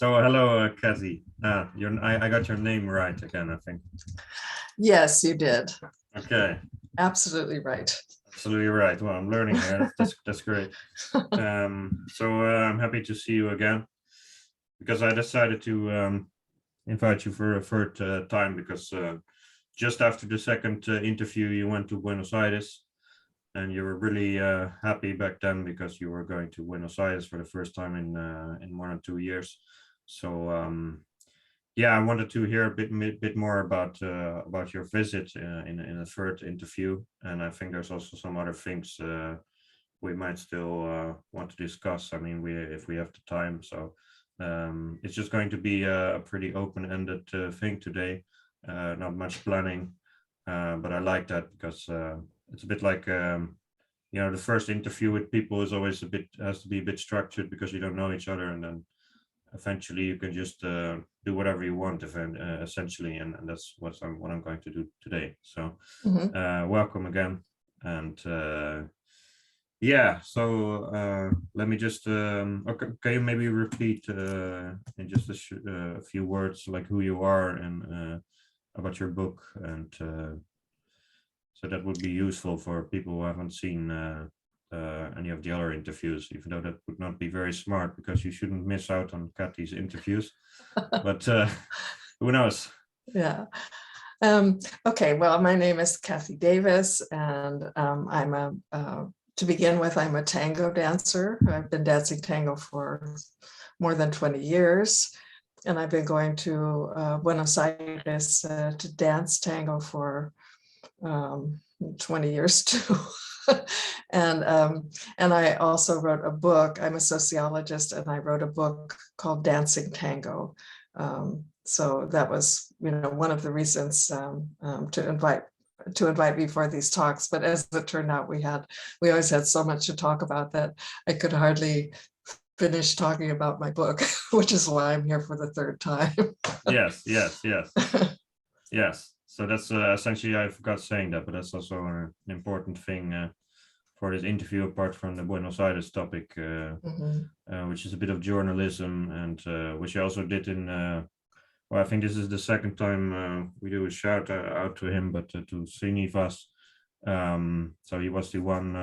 So hello, Kathy. I got your name right again, I think. Yes, you did. Okay, Absolutely right. absolutely right. Well, I'm learning here. That's great. I'm happy to see you again because I decided to invite you for a third time because just after the second interview, you went to Buenos Aires and you were really happy back then because you were going to Buenos Aires for the first time in more than 2 years. So yeah, I wanted to hear a bit more about your visit in a third interview, and I think there's also some other things we might still want to discuss. I mean, we if we have the time. So it's just going to be a pretty open-ended thing today. Not much planning, but I like that because it's a bit like the first interview with people is always a bit has to be a bit structured because you don't know each other, and then eventually you can just do whatever you want essentially, and that's what I'm going to do today. So Mhm. welcome again, and yeah, so let me just okay, can you maybe repeat in just a few words like who you are and about your book, and so that would be useful for people who haven't seen any of the other interviews, even though that would not be very smart because you shouldn't miss out on Kathy's interviews. But who knows? Yeah. Okay, well, my name is Kathy Davis, and to begin with, I'm a tango dancer. I've been dancing tango for more than 20 years, and I've been going to Buenos Aires to dance tango for 20 years too. and and I also wrote a book. I'm a sociologist, and I wrote a book called Dancing Tango. So that was, one of the reasons to invite me for these talks. But as it turned out, we always had so much to talk about that I could hardly finish talking about my book, which is why I'm here for the third time. Yes. So that's essentially, I forgot saying that, but that's also an important thing for this interview, apart from the Buenos Aires topic, Mhm. which is a bit of journalism, and which I also did in. Well, I think this is the second time we do a shout out to him, but to Srinivas. So he was the one,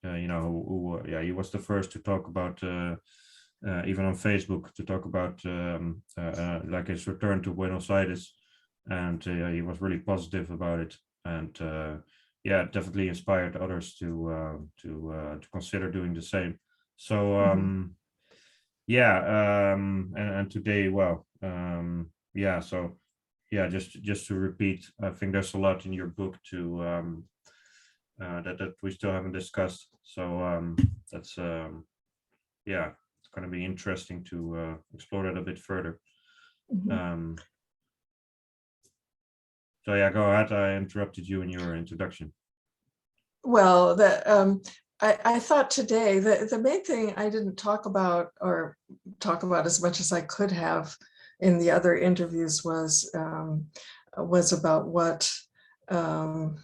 yeah, he was the first to talk about, even on Facebook, to talk about like his return to Buenos Aires, and he was really positive about it, and yeah, definitely inspired others to consider doing the same. So Mhm. yeah, and today, well, yeah, so yeah, just to repeat, I think there's a lot in your book to that we still haven't discussed. So that's yeah, it's going to be interesting to explore that a bit further. Mhm. Um, so yeah, go ahead. I interrupted you in your introduction. Well, I thought today the main thing I didn't talk about, or talk about as much as I could have in the other interviews, was about what um,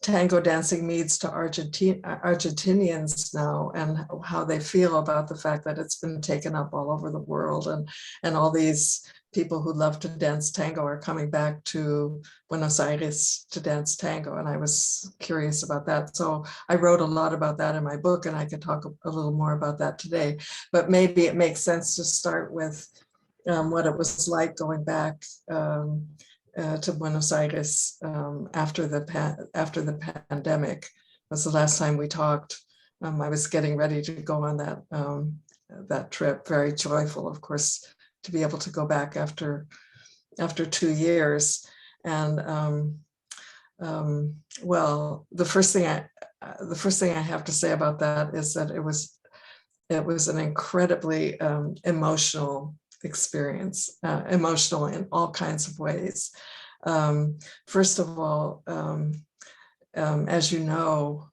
tango dancing means to Argentinians now, and how they feel about the fact that it's been taken up all over the world, and all these people who love to dance tango are coming back to Buenos Aires to dance tango. And I was curious about that. So I wrote a lot about that in my book, and I could talk a little more about that today. But maybe it makes sense to start with what it was like going back to Buenos Aires after the pandemic. Was the last time we talked. I was getting ready to go on that trip, very joyful, of course, to be able to go back after 2 years. And well, the first thing I have to say about that is that it was an incredibly emotional experience, emotional in all kinds of ways. First of all, as you know,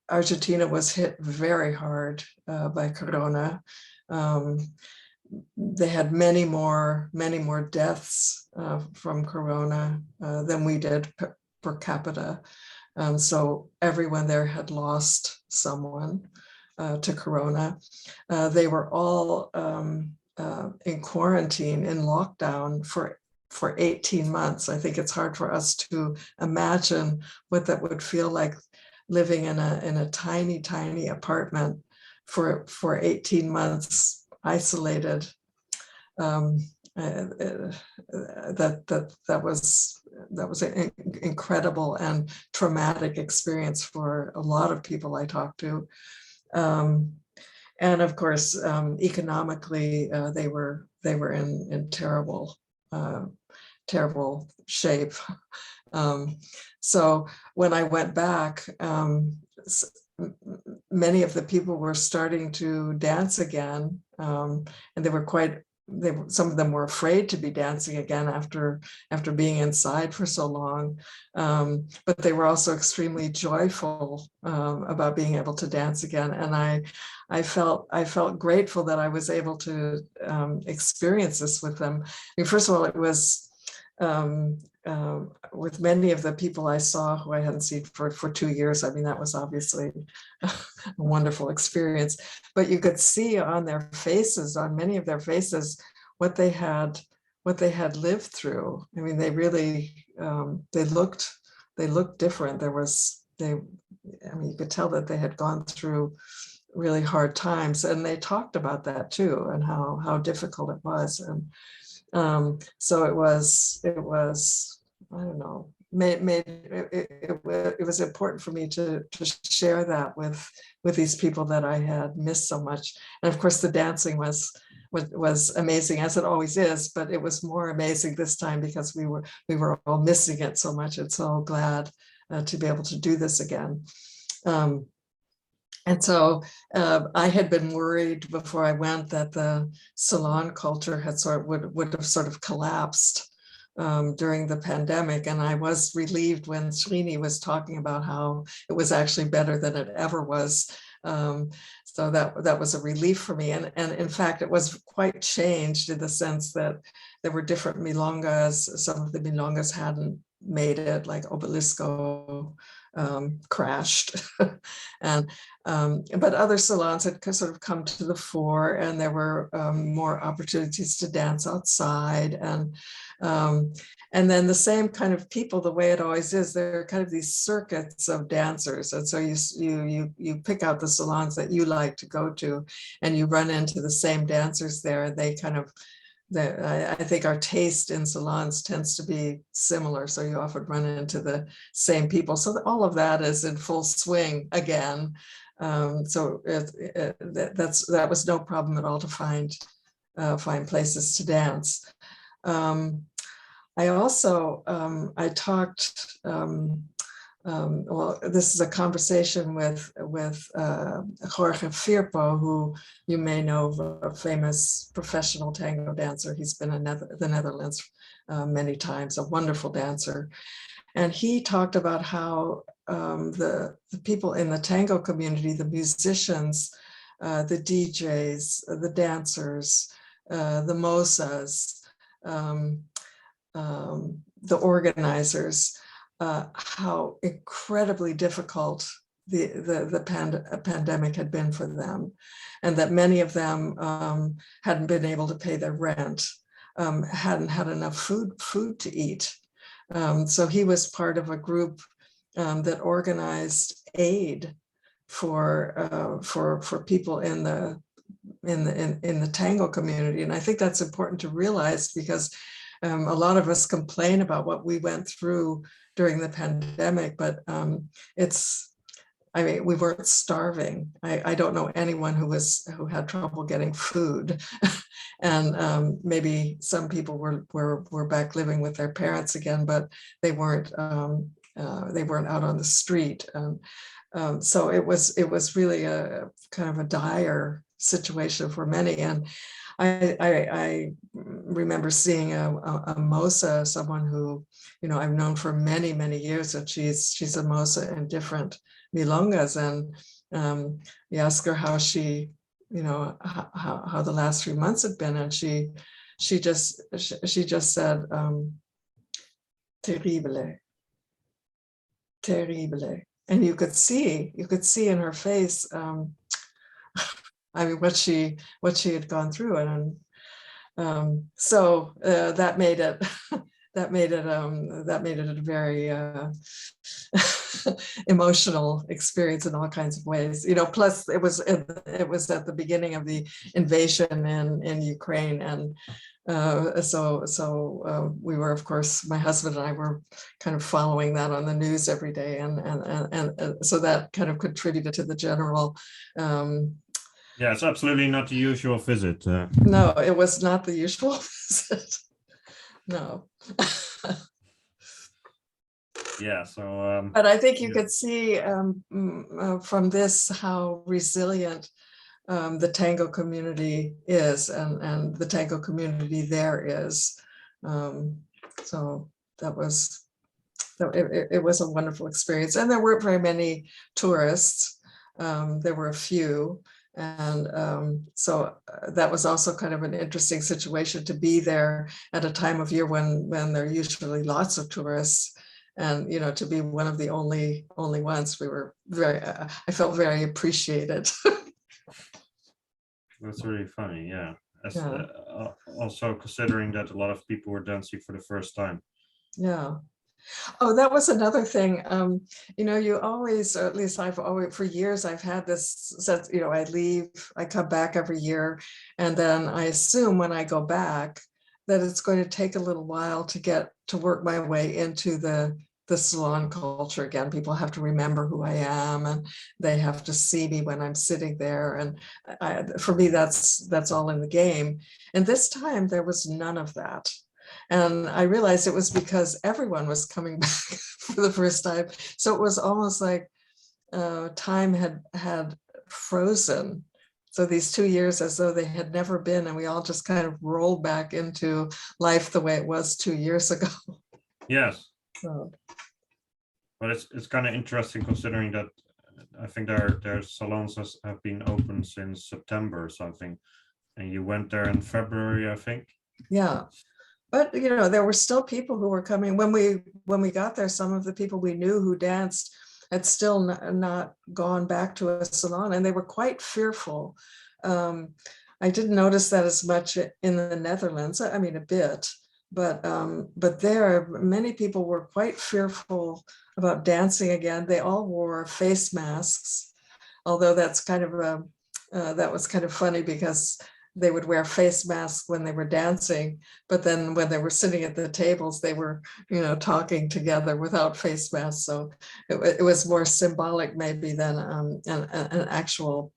Argentina was hit very hard by Corona. Um, they had many more deaths from Corona than we did per capita. So everyone there had lost someone. to Corona. They were all in quarantine, in lockdown for 18 months. I think it's hard for us to imagine what that would feel like, living in a tiny apartment for 18 months, isolated. That was an incredible and traumatic experience for a lot of people I talked to. And of course, economically, they were in terrible shape. So when I went back, many of the people were starting to dance again, and some of them were afraid to be dancing again after being inside for so long, but they were also extremely joyful about being able to dance again. And I felt grateful that I was able to experience this with them. I mean, first of all, it was with many of the people I saw who I hadn't seen for 2 years. I mean, that was obviously a wonderful experience, but you could see on their faces, on many of their faces, what they had lived through. I mean, they really, they looked different. I mean, you could tell that they had gone through really hard times, and they talked about that too, and how difficult it was. And so it was, I don't know, it was important for me to share that with these people that I had missed so much. And of course, the dancing was amazing, as it always is, but it was more amazing this time because we were all missing it so much, and so glad to be able to do this again. And so I had been worried before I went that the salon culture had would have sort of collapsed during the pandemic. And I was relieved when Srini was talking about how it was actually better than it ever was. So that was a relief for me. And in fact, it was quite changed in the sense that there were different milongas. Some of the milongas hadn't made it, like Obelisco crashed. And but other salons had sort of come to the fore, and there were more opportunities to dance outside. And then the same kind of people, the way it always is, there are kind of these circuits of dancers. And so you pick out the salons that you like to go to, and you run into the same dancers there, and they kind of, I think our taste in salons tends to be similar. So you often run into the same people. So all of that is in full swing again. So that was no problem at all to find places to dance. I also, I talked, well, this is a conversation with Jorge Firpo, who you may know, a famous professional tango dancer. He's been in the Netherlands many times, a wonderful dancer. And he talked about how the people in the tango community, the musicians, the DJs, the dancers, the mozas, the organizers, how incredibly difficult the pandemic had been for them, and that many of them hadn't been able to pay their rent, hadn't had enough food to eat. So he was part of a group that organized aid for people in the tango community. And I think that's important to realize, because a lot of us complain about what we went through during the pandemic, but I mean, we weren't starving. I don't know anyone who had trouble getting food. And maybe some people were back living with their parents again, but they weren't out on the street. So it was really a kind of a dire situation for many. And I remember seeing a moza, someone who, I've known for many, many years, that she's a moza in different milongas. And we asked her how she, how the last few months had been. And she just said, terrible, terrible. And you could see in her face I mean, what she had gone through, and so that made it that made it a very emotional experience in all kinds of ways. Plus it was at the beginning of the invasion in Ukraine, and so we were, of course, my husband and I were kind of following that on the news every day, and so that kind of contributed to the general. Yeah, it's absolutely not the usual visit. No, it was not the usual visit. No. Yeah, so. But I think you could see from this how resilient the tango community is, and the tango community there is. So it was a wonderful experience, and there weren't very many tourists. There were a few, and so that was also kind of an interesting situation to be there at a time of year when there are usually lots of tourists, and to be one of the only ones. We were I felt very appreciated. That's really funny, yeah. Yeah. Also considering that a lot of people were dancing for the first time. Yeah. Oh, that was another thing. You always, or at least I've always, for years, I've had this sense, I leave, I come back every year, and then I assume when I go back that it's going to take a little while to get to work my way into the salon culture again. People have to remember who I am, and they have to see me when I'm sitting there. And for me, that's all in the game. And this time there was none of that. And I realized it was because everyone was coming back for the first time. So it was almost like time had frozen. So these 2 years as though they had never been, and we all just kind of rolled back into life the way it was 2 years ago. Yes. So. But it's kind of interesting considering that I think their salons have been open since September or something, and you went there in February, I think. Yeah. But there were still people who were coming when we got there. Some of the people we knew who danced had still not gone back to a salon, and they were quite fearful. I didn't notice that as much in the Netherlands. I mean, a bit, but there, many people were quite fearful about dancing again. They all wore face masks, although that's kind of that was kind of funny because they would wear face masks when they were dancing, but then when they were sitting at the tables, they were, talking together without face masks. So it was more symbolic maybe than an actual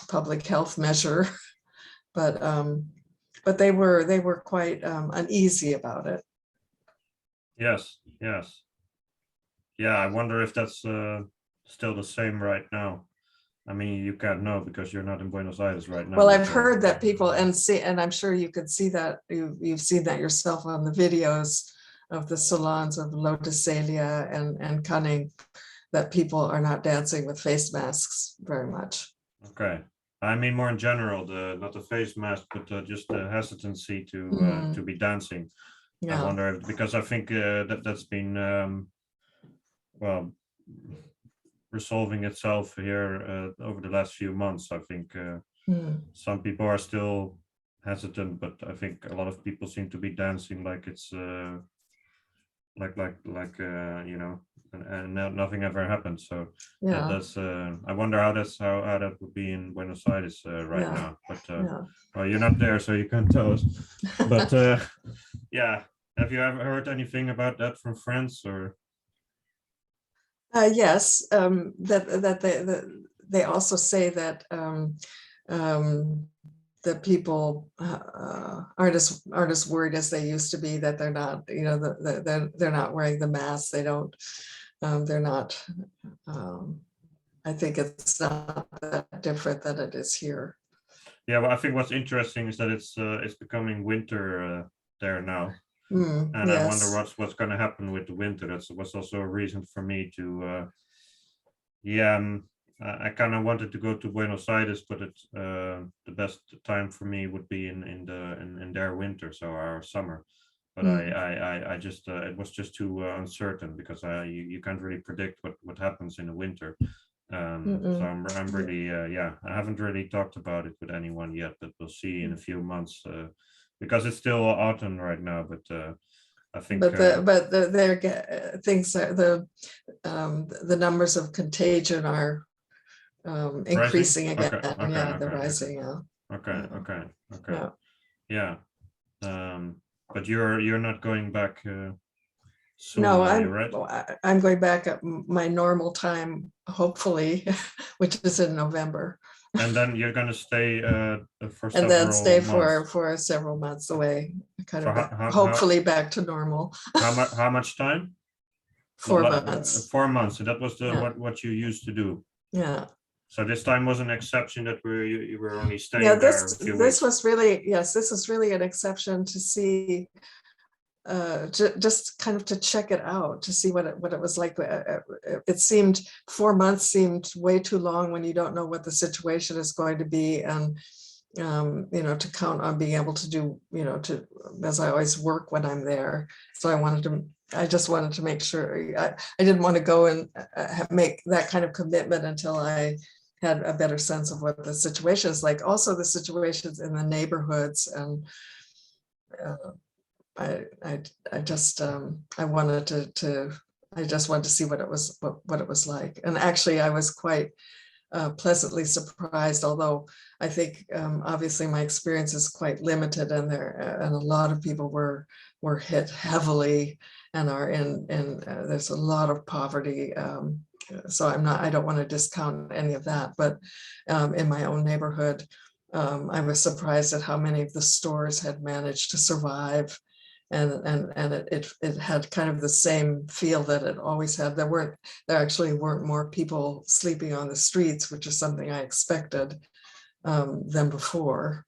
public health measure. But they were quite uneasy about it. Yes. Yeah, I wonder if that's still the same right now. I mean, you can't know because you're not in Buenos Aires right now. Well, I've heard that people, and I'm sure you could see that, you've seen that yourself on the videos of the salons of Lotuselia and Cunning, that people are not dancing with face masks very much. Okay. I mean, more in general, not the face mask, but just the hesitancy to be dancing. Yeah. I wonder if, because I think that's been well, resolving itself here over the last few months. I think some people are still hesitant, but I think a lot of people seem to be dancing like it's and nothing ever happened. So yeah, that's I wonder how that would be in Buenos Aires right now. But well, you're not there, so you can't tell us. But yeah, have you ever heard anything about that from friends or? Yes, that they also say that that people aren't as worried as they used to be, that they're not, they're not wearing the mask. They don't. They're not. I think it's not that different than it is here. Yeah, well, I think what's interesting is that it's becoming winter there now. And yes. I wonder what's going to happen with the winter. That was also a reason for me to I kind of wanted to go to Buenos Aires, but it's the best time for me would be in their winter, so our summer. But I just it was just too uncertain because you can't really predict what happens in the winter. So I'm really, yeah, I haven't really talked about it with anyone yet, but we'll see in a few months, because it's still autumn right now, but I think. Things are the numbers of contagion are Rising? increasing again. Okay, okay, Yeah, they're okay, rising. Yeah. okay, okay, okay, Yeah. yeah. But you're not going back soon, No, are you, right? I'm going back at my normal time, hopefully, which is in November, And then you're gonna stay for and then several stay months. for several months away, kind For of hopefully back to normal. how much time? 4 months. 4 months. So that was the Yeah. what you used to do. Yeah. So this time was an exception that you were only Yeah, staying there a few this weeks. was really, yes, this is really an exception to see, just kind of to check it out, to see what it was like. It seemed 4 months seemed way too long when you don't know what the situation is going to be, and to count on being able to do, as I always work when I'm there. So I just wanted to make sure I didn't want to go and make that kind of commitment until I had a better sense of what the situation is like. Also, the situations in the neighborhoods, and I just I just wanted to see what it was like. And actually, I was quite pleasantly surprised, although I think obviously my experience is quite limited, and a lot of people were hit heavily and are in there's a lot of poverty. So I don't want to discount any of that, but in my own neighborhood, I was surprised at how many of the stores had managed to survive. And it had kind of the same feel that it always had. There actually weren't more people sleeping on the streets, which is something I expected than before.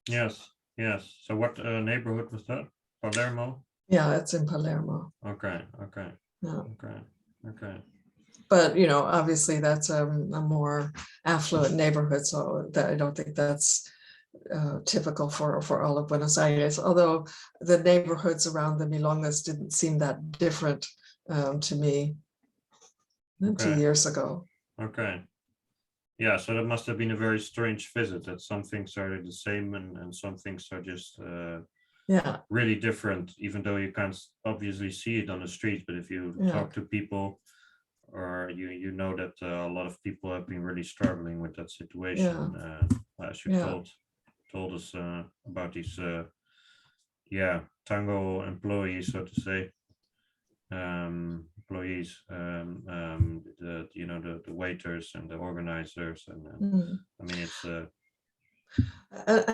Yes, yes. So what neighborhood was that? Palermo? Yeah, it's in Palermo. Okay, okay, Yeah. okay, okay. But obviously that's a more affluent neighborhood, so that I don't think that's typical for all of Buenos Aires, although the neighborhoods around the Milongas didn't seem that different to me than 2 years ago. Okay. Yeah, so that must have been a very strange visit, that some things are the same and some things are just Yeah. really different, even though you can't obviously see it on the street. But if you talk to people, or you know that a lot of people have been really struggling with that situation, as you told us about these tango employees, so to say, employees, the waiters and the organizers, and I mean it's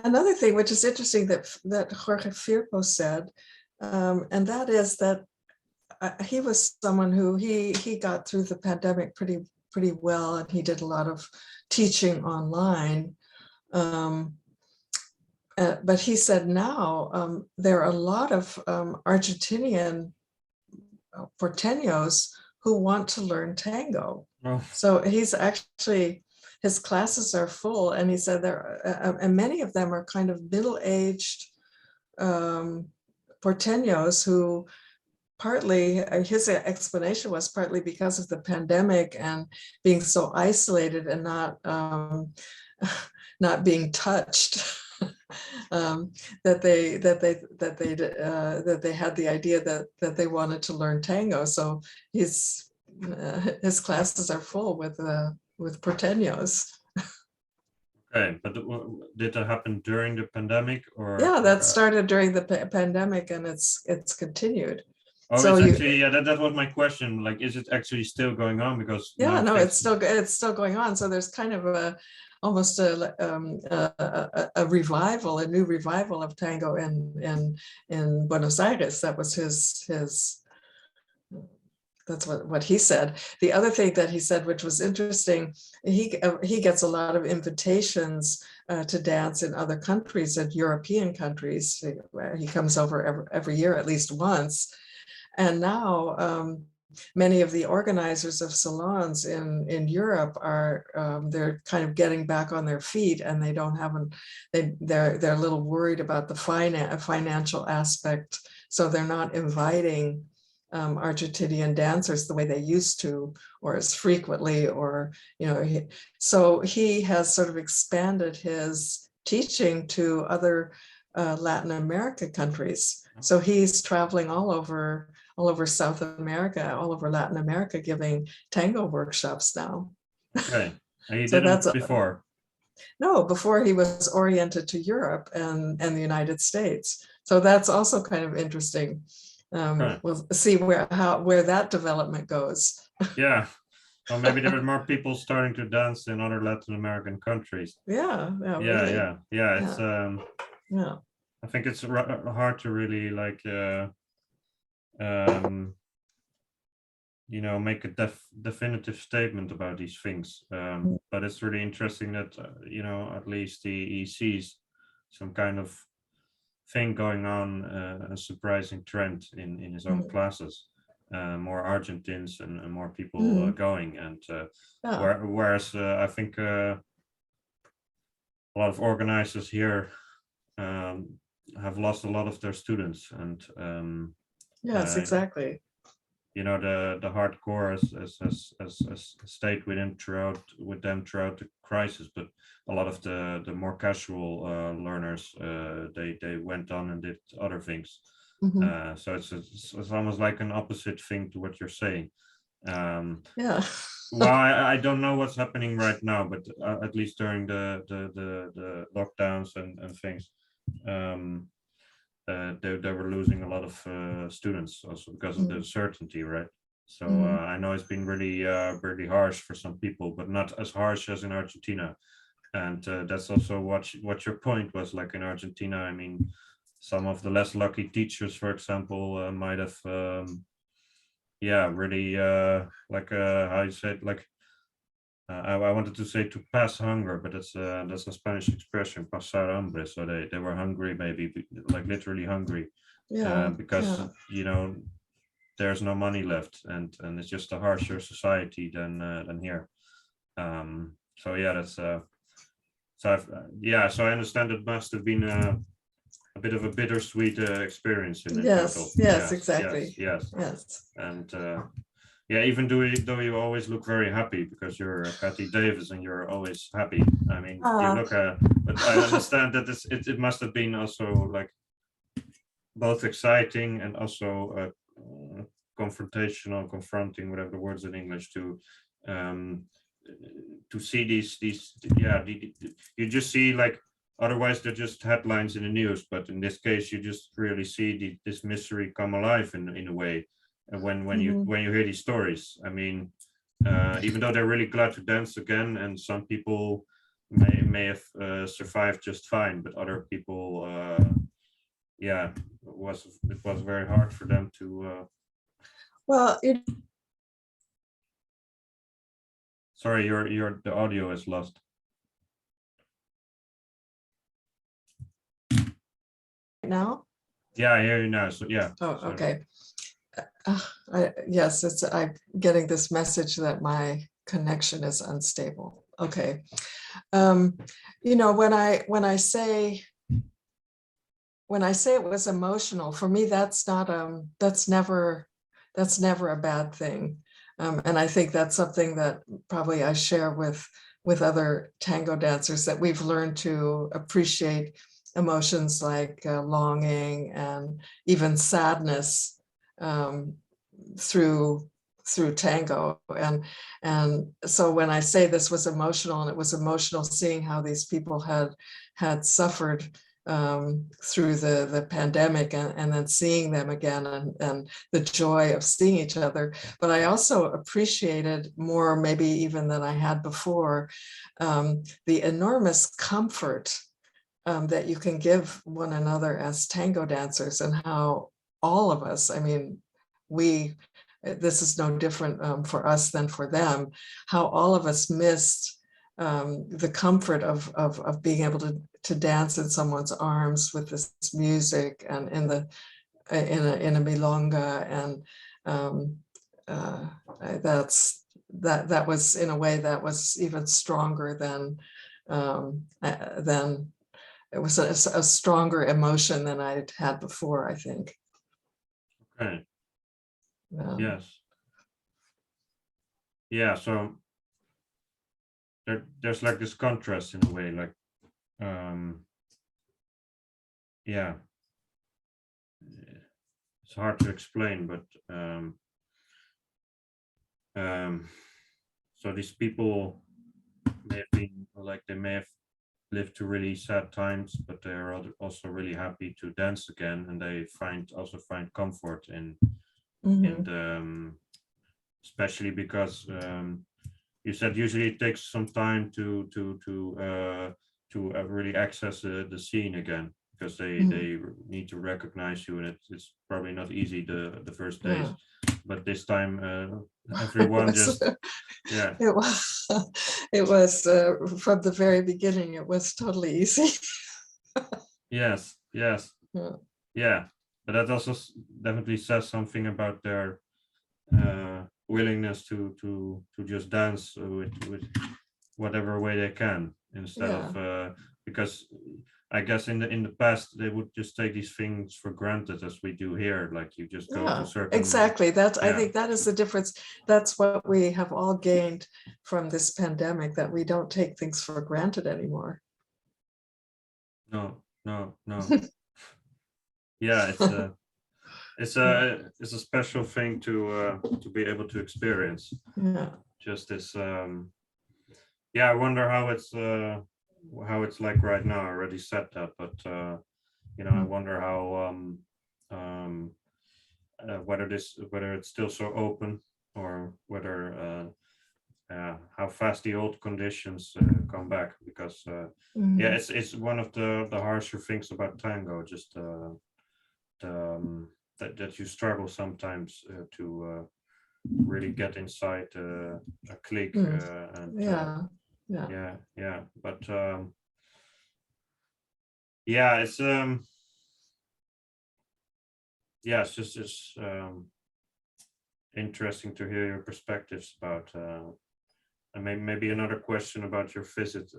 another thing which is interesting that Jorge Firpo said, and that is that he was someone who he got through the pandemic pretty well, and he did a lot of teaching online. But he said now there are a lot of Argentinian porteños who want to learn tango. Oh. So he's actually, his classes are full, and he said and many of them are kind of middle-aged porteños who partly, his explanation was partly because of the pandemic and being so isolated and not being touched. That they had the idea that they wanted to learn tango. So his classes are full with porteños. Okay, but did that happen during the pandemic, or? Yeah, that started during the pandemic, and it's continued. Oh, so it's actually, that was my question. Like, is it actually still going on? Because no, it's still going on. So there's kind of almost a revival, a new revival of tango in Buenos Aires. That was his. That's what he said. The other thing that he said, which was interesting, he gets a lot of invitations to dance in other countries, in European countries. He comes over every year at least once. And now many of the organizers of salons in Europe are they're kind of getting back on their feet, and they don't have they're a little worried about the financial aspect, so they're not inviting Argentinian dancers the way they used to, or as frequently, or, you know, so he has sort of expanded his teaching to other Latin America countries. So he's traveling all over South America, all over Latin America, giving tango workshops now. Okay, and you So didn't before. No, before he was oriented to Europe and the United States. So that's also kind of interesting. Right. We'll see where that development goes. Yeah, or maybe there are more people starting to dance in other Latin American countries. Yeah, Yeah, really. yeah. It's Yeah. I think it's hard to really like you know, make a definitive statement about these things. But it's really interesting that you know, at least he sees some kind of thing going on, a surprising trend in his own classes. More Argentines and more people going, and Yeah. whereas I think a lot of organizers here have lost a lot of their students, and Yes, exactly. you know, the hardcore has stayed with them throughout the crisis, but a lot of the more casual learners, they went on and did other things. So it's almost like an opposite thing to what you're saying. Yeah. Well, I don't know what's happening right now, but at least during the lockdowns and things, they were losing a lot of students also because of the uncertainty, right? So I know it's been really harsh for some people, but not as harsh as in Argentina. And that's also what your point was. Like in Argentina, I mean, some of the less lucky teachers, for example, might have yeah, really like how you say it, like I wanted to say to pass hunger, but that's a Spanish expression, pasar hambre. So they were hungry, maybe like literally hungry, Yeah. because Yeah. you know, there's no money left, and it's just a harsher society than here. So yeah, that's so yeah, so I understand it must have been a bit of a bittersweet experience in total. Yes, exactly. Yes, Yes. and yeah, even though you always look very happy because you're Kathy Davis and you're always happy. I mean, you look but I understand that it must have been also like both exciting and also confrontational, confronting, whatever the words in English, to see these yeah, you just see like, otherwise they're just headlines in the news, but in this case you just really see this mystery come alive in a way. And when you hear these stories, I mean, even though they're really glad to dance again, and some people may have survived just fine, but other people yeah, it was very hard for them to Well, sorry, the audio is lost. now. Yeah, I hear you now. So yeah. Oh, Sorry. okay. Yes, I'm getting this message that my connection is unstable. Okay. You know, when I say it was emotional, for me, that's never a bad thing. And I think that's something that probably I share with other tango dancers, that we've learned to appreciate emotions like longing and even sadness through tango. And so when I say this was emotional, and it was emotional seeing how these people had suffered through the pandemic, and then seeing them again, and the joy of seeing each other. But I also appreciated more, maybe even than I had before, the enormous comfort that you can give one another as tango dancers, and how all of us, I mean, this is no different for us than for them, how all of us missed the comfort of being able to dance in someone's arms with this music, and in a milonga, and that was, in a way, that was even stronger than it was a stronger emotion than I'd had before, I think. Okay. Yes. Yeah. So there's like this contrast in a way, like, yeah, it's hard to explain, but um, so these people may have been like, they may have lived through really sad times, but they're also really happy to dance again, and they also find comfort in Mhm. the especially because you said usually it takes some time to really access the scene again, because Mhm. they need to recognize you, and it's probably not easy the first days, Yeah. but this time It everyone was, just, yeah. it was, it was from the very beginning, it was totally easy. Yes, yes, Yeah. yeah, but that also definitely says something about their willingness to just dance with whatever way they can, instead Yeah. of because I guess in the past they would just take these things for granted, as we do here, like you just go to Yeah, certain, exactly. I yeah, think that is the difference. That's what we have all gained from this pandemic, that we don't take things for granted anymore. no, no, no, yeah, it's a special thing to be able to experience, Yeah. just this yeah, I wonder how it's like right now. I already said that, but I wonder how um whether it's still so open, or whether how fast the old conditions come back, because yeah, Mhm. it's one of the harsher things about tango, just that you struggle sometimes to really get inside a clique, Mm. and Yeah. Yeah. yeah, yeah, but yeah, it's just interesting to hear your perspectives about and maybe another question about your visit,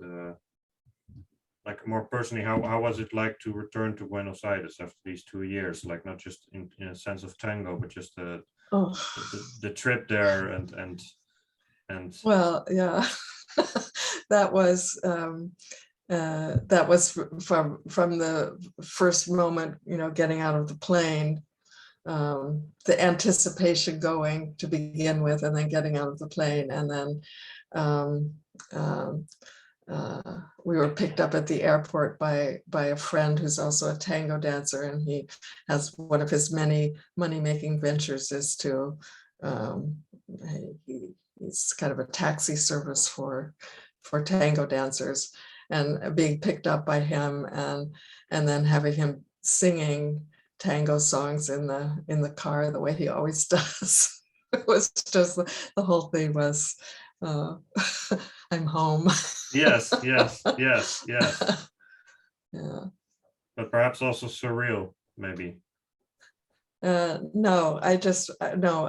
like more personally, how was it like to return to Buenos Aires after these 2 years, like not just in a sense of tango, but just Oh, the trip there, and well, yeah. That was from the first moment, getting out of the plane, the anticipation going to begin with, and then getting out of the plane, and then um, um, we were picked up at the airport by a friend who's also a tango dancer, and he has one of his many money-making ventures is to he's kind of a taxi service for tango dancers, and being picked up by him, and then having him singing tango songs in the car the way he always does. It was just the whole thing was uh, I'm home. yes, yes, yes, yes, Yeah. but perhaps also surreal, maybe. No, no,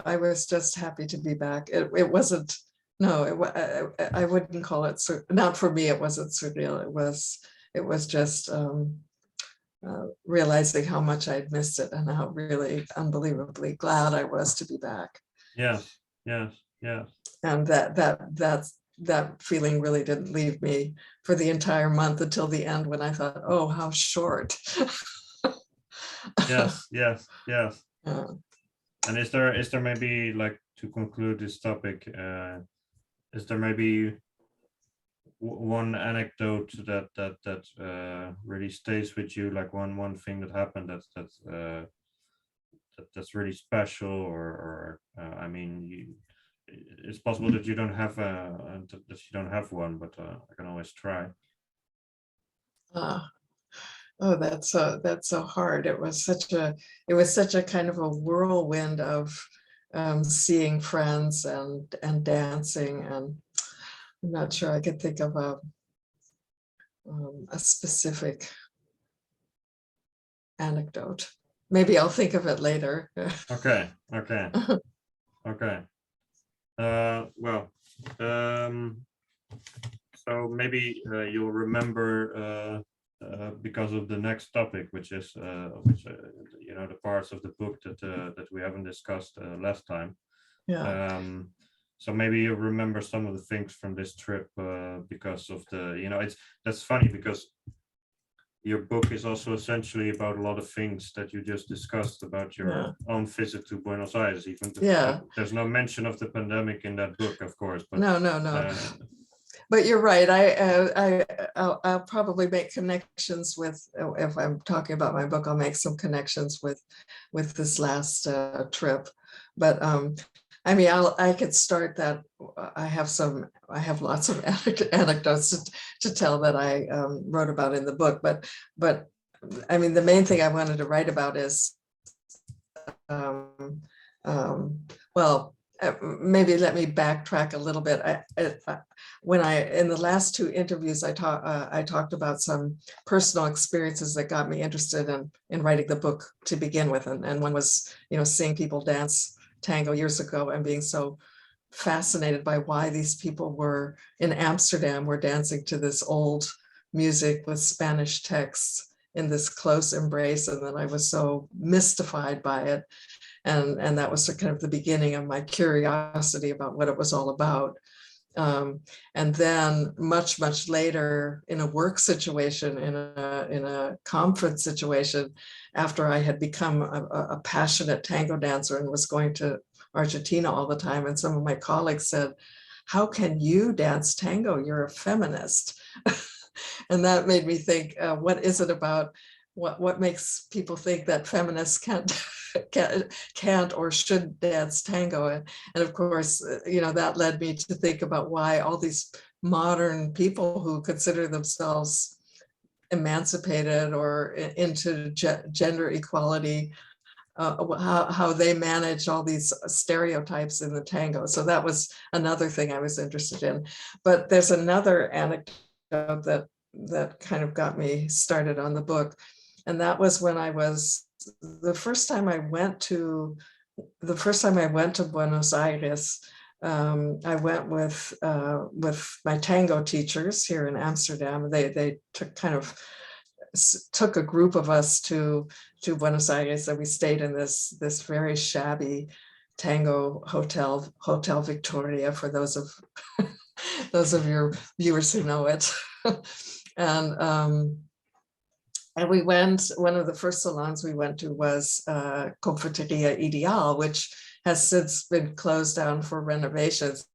I was just happy to be back. It wasn't, no, I wouldn't call it, not for me, it wasn't surreal. It was just realizing how much I'd missed it, and how really unbelievably glad I was to be back. Yes, yes, yes, And that feeling really didn't leave me for the entire month, until the end, when I thought, oh, how short. yes, yes, yes. Yeah. And is there maybe, like, to conclude this topic, is there maybe one anecdote that really stays with you, like one thing that happened that's really special, or I mean, it's possible that you don't have one, but I can always try. Uh, oh, that's so hard. It was such a kind of a whirlwind of seeing friends and dancing, and I'm not sure I could think of a specific anecdote. Maybe I'll think of it later. Okay, okay, okay. Well, so maybe you'll remember because of the next topic, which is you know, the parts of the book that we haven't discussed last time. Yeah. So maybe you remember some of the things from this trip because of the, you know, that's funny because your book is also essentially about a lot of things that you just discussed about your own visit to Buenos Aires. Even there's no mention of the pandemic in that book, of course. But no. But you're right. I'll probably make connections with, if I'm talking about my book, I'll make some connections with this last trip. But I mean, I could start that. I have lots of anecdotes to tell that I wrote about in the book. But I mean, the main thing I wanted to write about is, well, maybe let me backtrack a little bit. When in the last two interviews, I talked about some personal experiences that got me interested in writing the book to begin with, and one was, you know, seeing people dance tango years ago and being so fascinated by why these people were in Amsterdam were dancing to this old music with Spanish texts in this close embrace, and then I was so mystified by it. And that was kind of the beginning of my curiosity about what it was all about. And then much later, in a work situation, in a conference situation, after I had become a passionate tango dancer and was going to Argentina all the time, and some of my colleagues said, "How can you dance tango? You're a feminist." And that made me think, what is it about, what makes people think that feminists can't or should dance tango? And of course, you know, that led me to think about why all these modern people who consider themselves emancipated or into gender equality, how they manage all these stereotypes in the tango. So that was another thing I was interested in. But there's another anecdote that kind of got me started on the book. And that was when the first time I went to Buenos Aires. I went with my tango teachers here in Amsterdam. They took a group of us to Buenos Aires, and we stayed in this very shabby tango Hotel Victoria, for those of your viewers who know it. And we went, one of the first salons we went to was Confiteria Ideal, which has since been closed down for renovations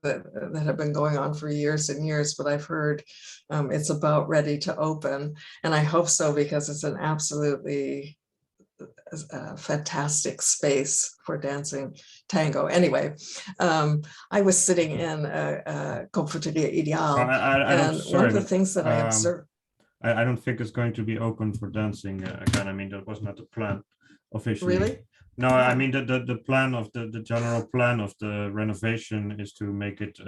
that have been going on for years and years, but I've heard it's about ready to open. And I hope so, because it's an absolutely fantastic space for dancing tango. Anyway, I was sitting in Confiteria Ideal, and one of the things that I observed, I don't think it's going to be open for dancing again. I mean, that was not the plan officially. Really? No, I mean, the plan of the general plan of the renovation is to make it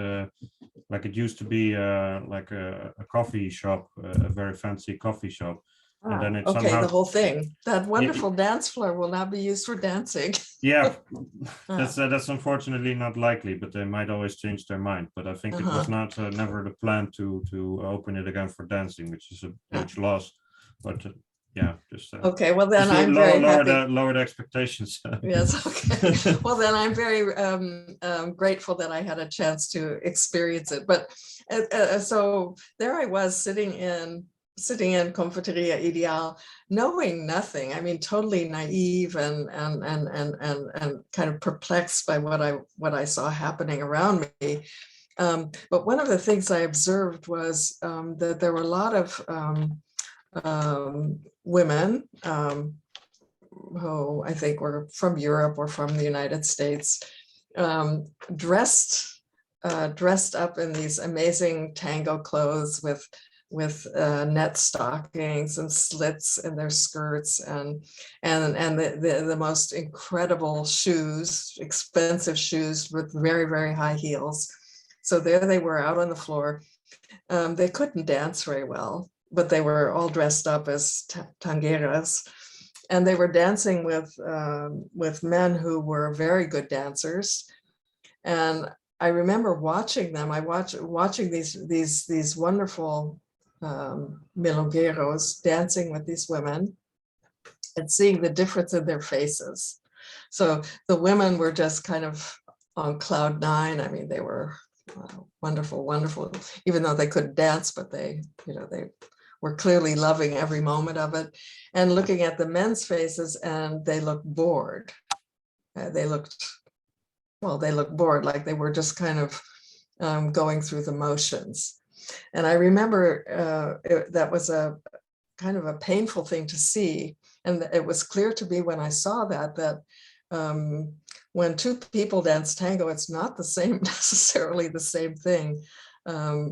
like it used to be, like a coffee shop, a very fancy coffee shop. And then it okay, the whole thing, that wonderful dance floor will now be used for dancing. Yeah, that's unfortunately not likely, but they might always change their mind. But I think it was not never the plan to open it again for dancing, which is a huge loss. But yeah, just okay. Well, then I'm very happy. Lower the expectations. Yes. Okay. Well, then I'm very grateful that I had a chance to experience it. But so there I was sitting in Confiteria Ideal, knowing nothing. I mean, totally naive and kind of perplexed by what I saw happening around me. But one of the things I observed was that there were a lot of women who I think were from Europe or from the United States, dressed up in these amazing tango clothes with net stockings and slits in their skirts, and the most incredible shoes, expensive shoes with very, very high heels. So there they were out on the floor. They couldn't dance very well, but they were all dressed up as tangueras, and they were dancing with men who were very good dancers. And I remember watching them. Watching these wonderful milongueros dancing with these women and seeing the difference in their faces. So the women were just kind of on cloud nine. I mean, they were wonderful, wonderful, even though they couldn't dance, but they were clearly loving every moment of it. And looking at the men's faces, and they looked bored. They looked bored, like they were just kind of going through the motions. And I remember that was a kind of a painful thing to see. And it was clear to me when I saw that when two people dance tango, it's not the same, necessarily the same thing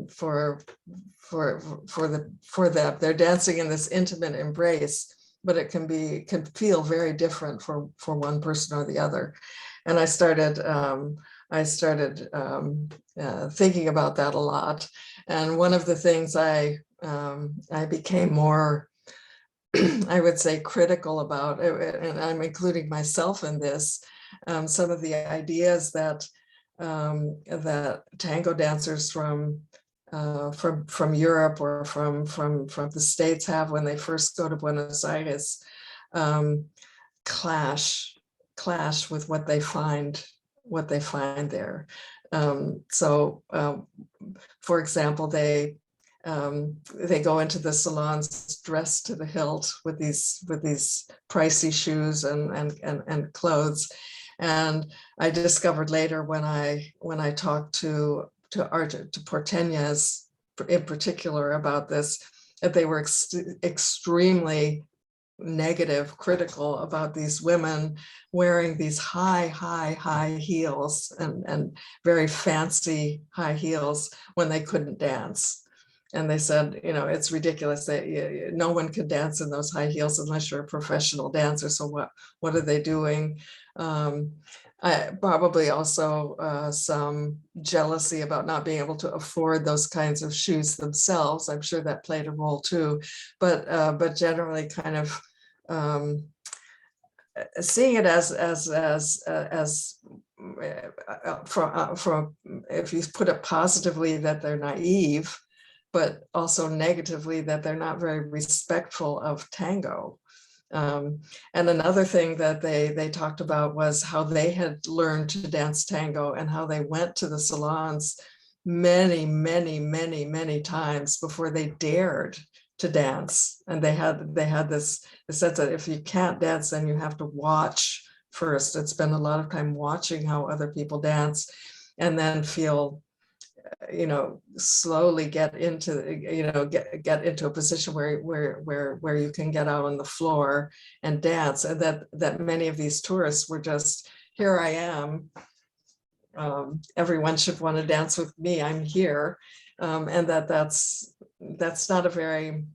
for them. They're dancing in this intimate embrace, but it can feel very different for one person or the other. And I started thinking about that a lot. And one of the things I became more, I would say, critical about, and I'm including myself in this, some of the ideas that tango dancers from Europe or from the States have when they first go to Buenos Aires, clash with what they find there. For example, they go into the salons dressed to the hilt with these pricey shoes and clothes. And I discovered later when I talked to porteñas in particular about this, that they were extremely negative, critical about these women wearing these high heels and very fancy high heels when they couldn't dance. And they said, it's ridiculous that no one could dance in those high heels unless you're a professional dancer. So what are they doing? Probably also some jealousy about not being able to afford those kinds of shoes themselves. I'm sure that played a role too, but generally kind of seeing it as from if you put it positively, that they're naive, but also negatively that they're not very respectful of tango. And another thing that they talked about was how they had learned to dance tango and how they went to the salons many times before they dared to dance. And they had this sense that if you can't dance, then you have to watch first and spend a lot of time watching how other people dance, and then feel, slowly get into a position where you can get out on the floor and dance. And that many of these tourists were just, here I am, everyone should want to dance with me, I'm here, and that's not a very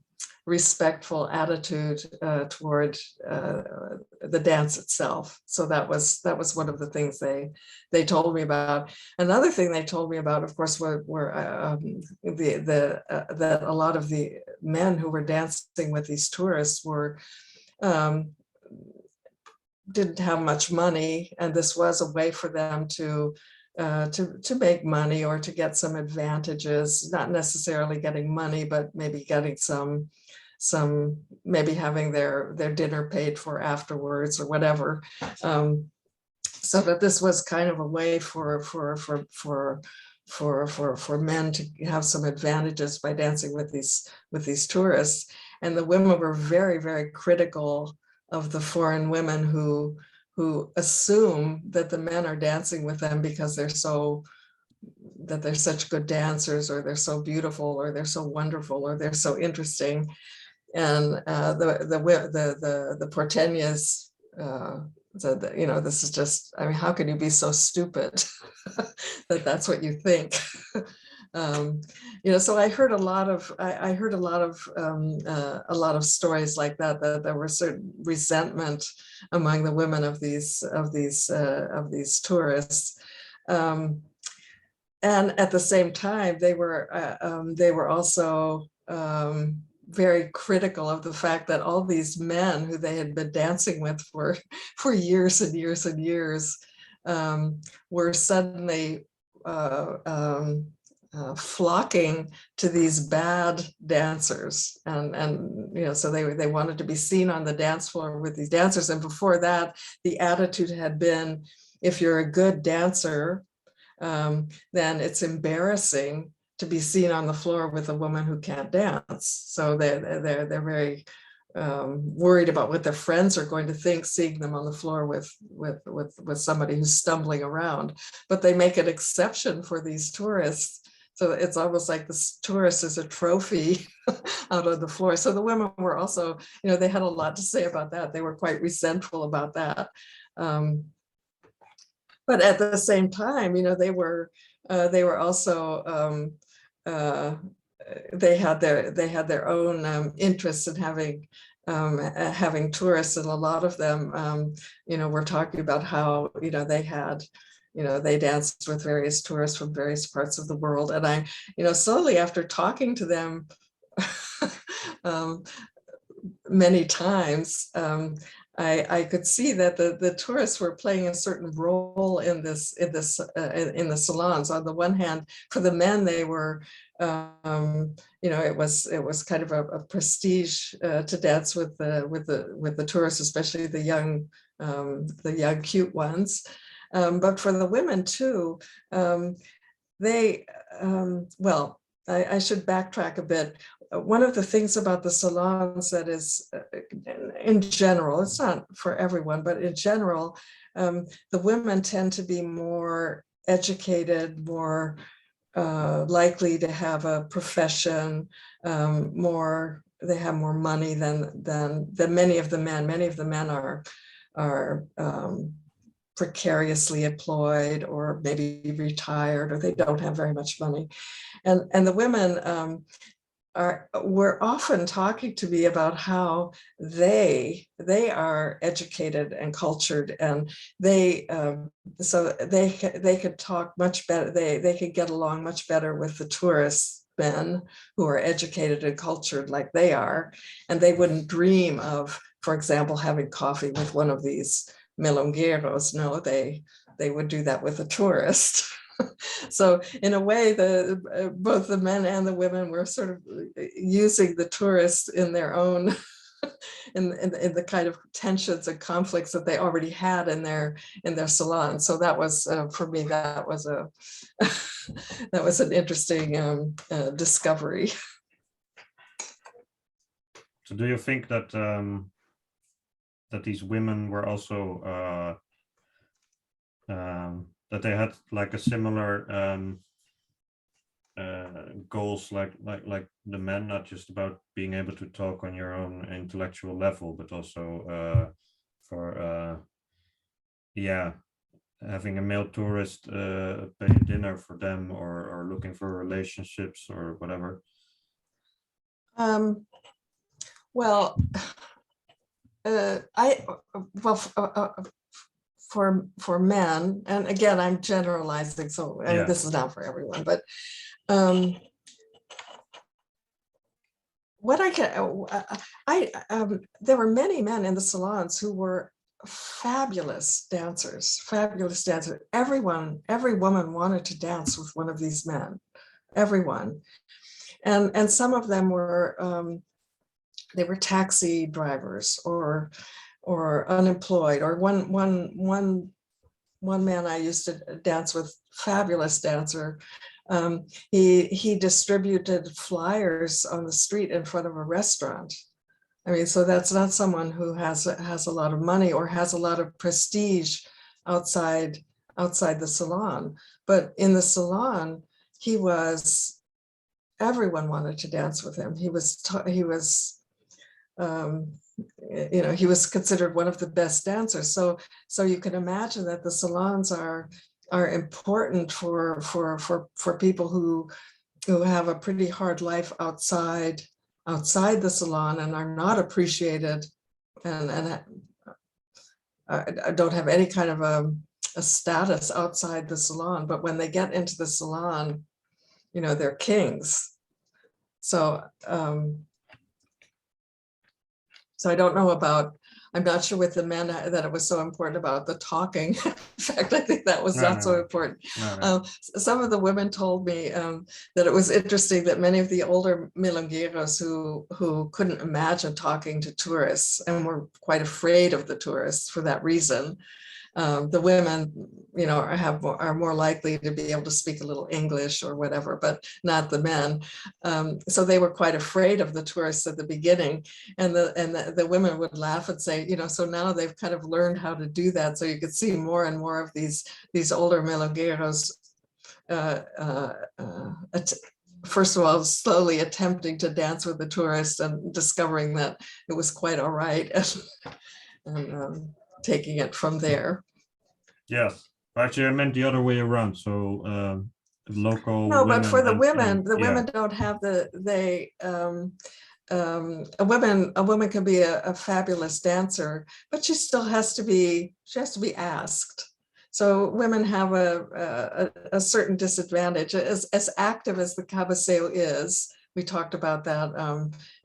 respectful attitude toward the dance itself. So that was one of the things they told me about. Another thing they told me about, of course, were that a lot of the men who were dancing with these tourists were didn't have much money, and this was a way for them to make money or to get some advantages, not necessarily getting money, but maybe getting some maybe having their dinner paid for afterwards or whatever. So that this was kind of a way for men to have some advantages by dancing with these tourists. And the women were very critical of the foreign women who assume that the men are dancing with them because they're such good dancers, or they're so beautiful, or they're so wonderful, or they're so interesting. And the porteñas said that, this is just, I mean, how can you be so stupid that's what you think? So I heard a lot of stories like that there were certain resentment among the women of these tourists, and at the same time they were also very critical of the fact that all these men who they had been dancing with for years and years and years were suddenly flocking to these bad dancers, and so they wanted to be seen on the dance floor with these dancers. And before that, the attitude had been, if you're a good dancer, then it's embarrassing to be seen on the floor with a woman who can't dance. So they're very worried about what their friends are going to think, seeing them on the floor with somebody who's stumbling around. But they make an exception for these tourists. So it's almost like this tourist is a trophy out on the floor. So the women were also, they had a lot to say about that. They were quite resentful about that. But at the same time, they were also they had their own interests in having tourists, and a lot of them, were talking about how they danced with various tourists from various parts of the world. And I, slowly after talking to them many times, I could see that the tourists were playing a certain role in the salons. On the one hand, for the men, they were, it was kind of a prestige to dance with the tourists, especially the young cute ones. But for the women too, they I should backtrack a bit. One of the things about the salons that is, in general, it's not for everyone, but in general, the women tend to be more educated, more likely to have a profession, they have more money than many of the men. Many of the men are precariously employed, or maybe retired, or they don't have very much money. And the women were often talking to me about how they are educated and cultured, and so they could talk much better. They could get along much better with the tourist men who are educated and cultured like they are, and they wouldn't dream of, for example, having coffee with one of these milongueros. No, they would do that with a tourist. So in a way, both the men and the women were sort of using the tourists in their own, in the kind of tensions and conflicts that they already had in their salon. So that was, for me, that was that was an interesting discovery. So do you think that that these women were also that they had like a similar goals like the men, not just about being able to talk on your own intellectual level, but also for having a male tourist pay dinner for them, or looking for relationships or whatever? Well, for men, and again, I'm generalizing, so I mean, this is not for everyone, but what there were many men in the salons who were fabulous dancers. Every woman wanted to dance with one of these men, everyone. And some of them were, they were taxi drivers or unemployed, or one man I used to dance with, fabulous dancer. He distributed flyers on the street in front of a restaurant. I mean, so that's not someone who has a lot of money or has a lot of prestige outside the salon. But in the salon, everyone wanted to dance with him. He was considered one of the best dancers. So you can imagine that the salons are important for people who have a pretty hard life outside the salon and are not appreciated, and don't have any kind of a status outside the salon. But when they get into the salon, they're kings. So so I don't know about I'm not sure with the men that it was so important about the talking. In fact, I think that was No, not so no, important. no. Some of the women told me that it was interesting that many of the older milongueros who couldn't imagine talking to tourists and were quite afraid of the tourists for that reason. The women, are more likely to be able to speak a little English or whatever, but not the men. So they were quite afraid of the tourists at the beginning, and the women would laugh and say, so now they've kind of learned how to do that. So you could see more and more of these older milongueros, first of all, slowly attempting to dance with the tourists and discovering that it was quite all right, and taking it from there. Yes. Actually, I meant the other way around. So local No, but women for the and women, the yeah. women don't have a woman can be a fabulous dancer, but she has to be asked. So women have a certain disadvantage. As active as the cabeceo is, we talked about that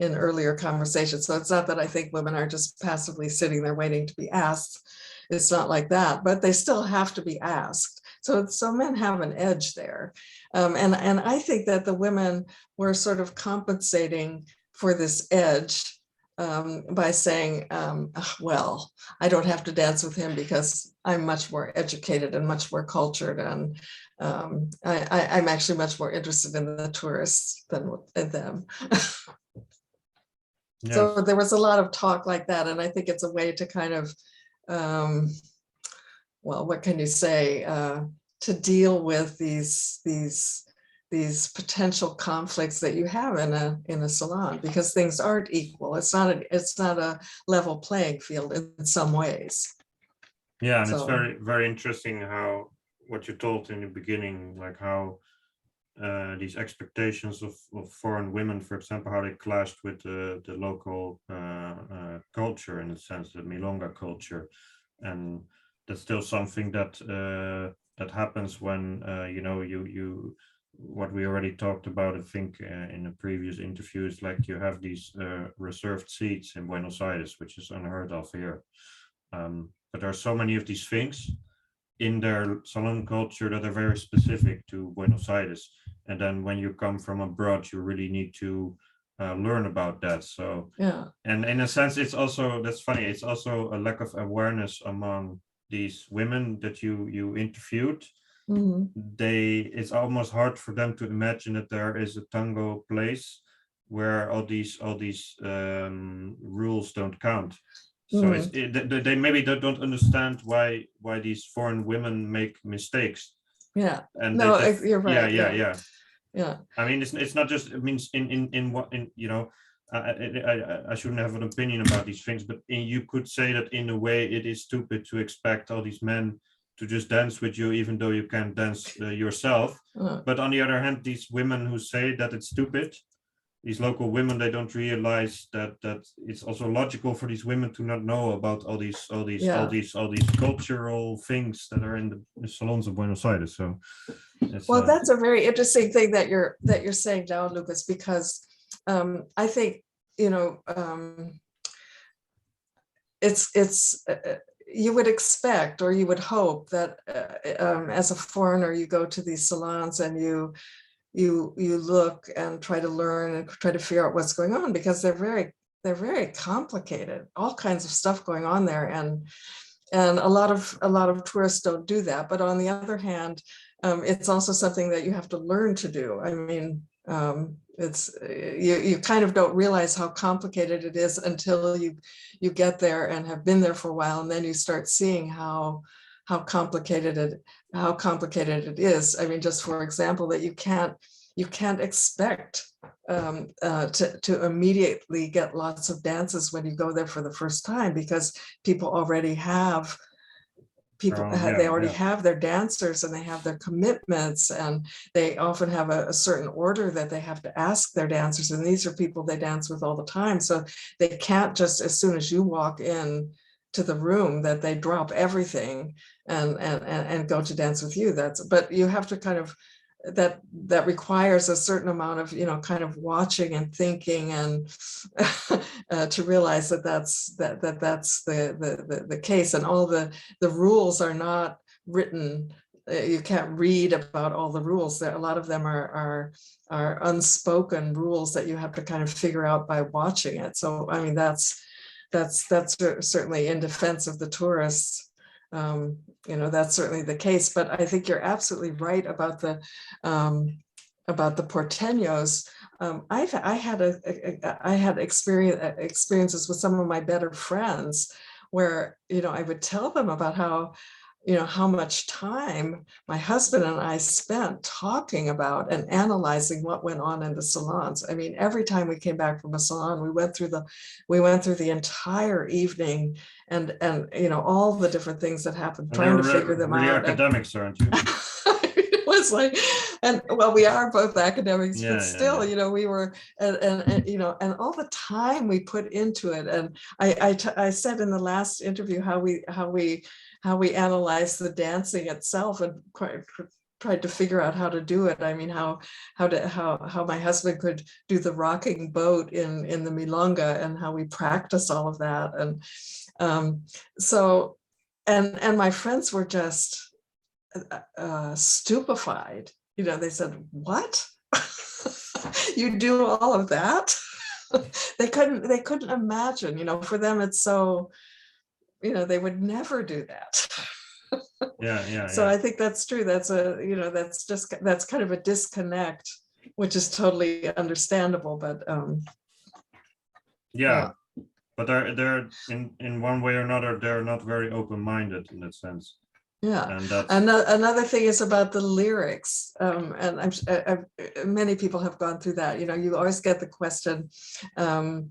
in earlier conversations. So it's not that I think women are just passively sitting there waiting to be asked. It's not like that, but they still have to be asked. So men have an edge there. And I think that the women were sort of compensating for this edge by saying, well, I don't have to dance with him because I'm much more educated and much more cultured, and I'm actually much more interested in the tourists than in them. Yes. So there was a lot of talk like that, and I think it's a way to kind of, well, what can you say, to deal with these potential conflicts that you have in a salon, because things aren't equal. It's not a level playing field in some ways. Yeah, and So, it's very, very interesting how what you told in the beginning, like how these expectations of foreign women, for example, how they clashed with the local culture, in a sense, the Milonga culture, and that's still something that that happens when you what we already talked about, I think, in the previous interviews, like you have these reserved seats in Buenos Aires, which is unheard of here. But there are so many of these things in their salon culture that are very specific to Buenos Aires. And then when you come from abroad, you really need to learn about that. So, yeah. and in a sense, it's also, that's funny, it's also a lack of awareness among these women that you interviewed. Mm-hmm. It's almost hard for them to imagine that there is a tango place where all these rules don't count. So they maybe don't understand why these foreign women make mistakes. Yeah. And no, you're right. Yeah. I mean, it's not just, it means in what, in, I shouldn't have an opinion about these things, but you could say that in a way it is stupid to expect all these men to just dance with you, even though you can't dance yourself. But on the other hand, these women who say that it's stupid, these local women, they don't realize that it's also logical for these women to not know about all these cultural things that are in the salons of Buenos Aires. So, well, that's a very interesting thing that you're saying now, Lucas, because I think it's you would expect, or you would hope that as a foreigner, you go to these salons and you look and try to learn and try to figure out what's going on, because they're very complicated, all kinds of stuff going on there, and a lot of tourists don't do that. But on the other hand, it's also something that you have to learn to do. I mean, it's you kind of don't realize how complicated it is until you get there and have been there for a while, and then you start seeing how complicated it is. I mean, just for example, that you can't expect to immediately get lots of dances when you go there for the first time, because people already have have their dancers, and they have their commitments, and they often have a certain order that they have to ask their dancers, and these are people they dance with all the time. So they can't just, as soon as you walk in to the room, that they drop everything and go to dance with you. But you have to kind of that requires a certain amount of, kind of watching and thinking, and to realize that's the case. And all the rules are not written. You can't read about all the rules. A lot of them are unspoken rules that you have to kind of figure out by watching it. So I mean, that's certainly in defense of the tourists. That's certainly the case. But I think you're absolutely right about the porteños. I had experiences with some of my better friends where, I would tell them about how much time my husband and I spent talking about and analyzing what went on in the salons. I mean, every time we came back from a salon, we went through the entire evening and all the different things that happened, trying to figure them really out. Academics, aren't you? It was like, and well, we are both academics, Yeah, but still, we were, and all the time we put into it. And I said in the last interview how we analyzed the dancing itself and tried to figure out how to do it. I mean, how my husband could do the rocking boat in the milonga, and how we practice all of that. And so, and my friends were just stupefied. They said, "What? You do all of that?" They couldn't imagine. For them, it's so, they would never do that. Yeah. So I think that's true. That's that's kind of a disconnect, which is totally understandable. But yeah. But they're in one way or another, they're not very open-minded in that sense. Yeah, and that's another thing is about the lyrics, and many people have gone through that. You always get the question, do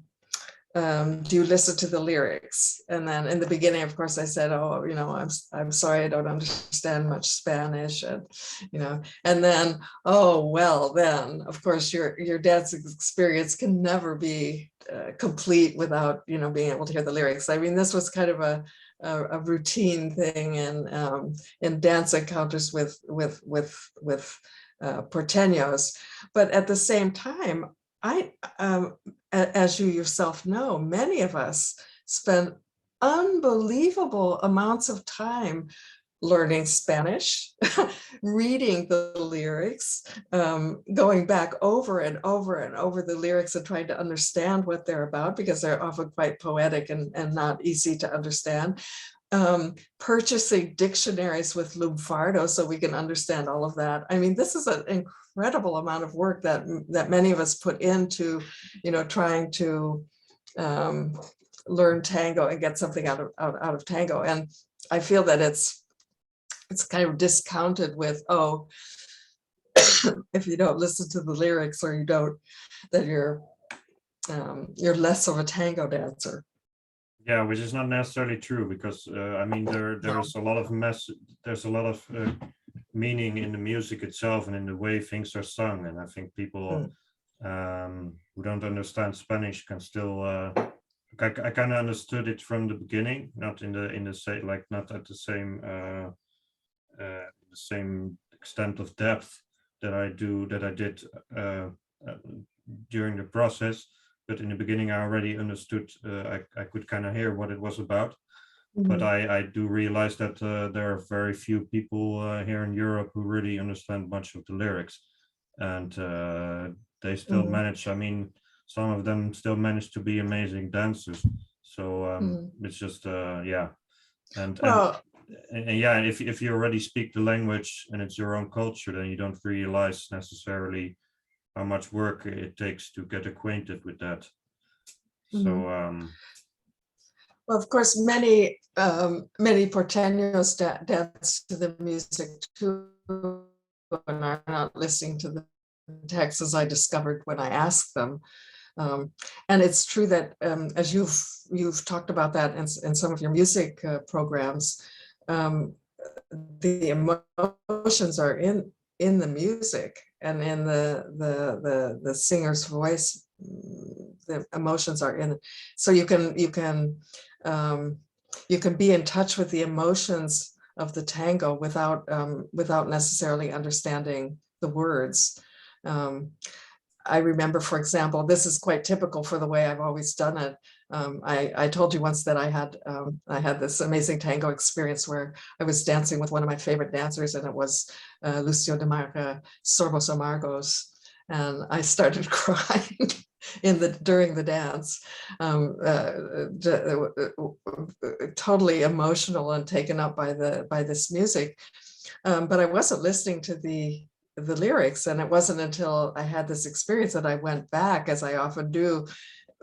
you listen to the lyrics? And then in the beginning, of course, I said, "Oh, I'm sorry, I don't understand much Spanish," and and then, "Oh, well, then of course your dancing experience can never be complete without being able to hear the lyrics." I mean, this was kind of a routine thing in dance encounters with porteños. But at the same time, as you yourself know, many of us spend unbelievable amounts of time learning Spanish, reading the lyrics, going back over and over and over the lyrics and trying to understand what they're about, because they're often quite poetic and not easy to understand. Purchasing dictionaries with lunfardo so we can understand all of that. I mean, this is an incredible amount of work that many of us put into, trying to learn tango and get something out of tango. And I feel that it's kind of discounted with, "Oh, if you don't listen to the lyrics, or you don't, then you're less of a tango dancer." Yeah, which is not necessarily true, because I mean, there's a lot of meaning in the music itself and in the way things are sung. And I think people who don't understand Spanish can still I kind of understood it from the beginning, not in the same, like, not at the same extent of depth that I did during the process. But in the beginning, I already understood. I could kind of hear what it was about. But I do realize that there are very few people here in Europe who really understand much of the lyrics, and they still manage. I mean, some of them still manage to be amazing dancers. So it's just yeah, and yeah, if you already speak the language and it's your own culture, then you don't realize necessarily how much work it takes to get acquainted with that. So well, of course, many porteños dance to the music too, and are not listening to the text, as I discovered when I asked them. And it's true that, as you've talked about that in some of your music programs, the emotions are in the music and in the singer's voice. The emotions are in it. So you can be in touch with the emotions of the tango without necessarily understanding the words. I remember, for example, this is quite typical for the way I've always done it. I told you once that I had this amazing tango experience where I was dancing with one of my favorite dancers, and it was Lucio de Marca, Sorbos Amargos, and I started crying during the dance, totally emotional and taken up by this music, but I wasn't listening to the lyrics, and it wasn't until I had this experience that I went back, as I often do,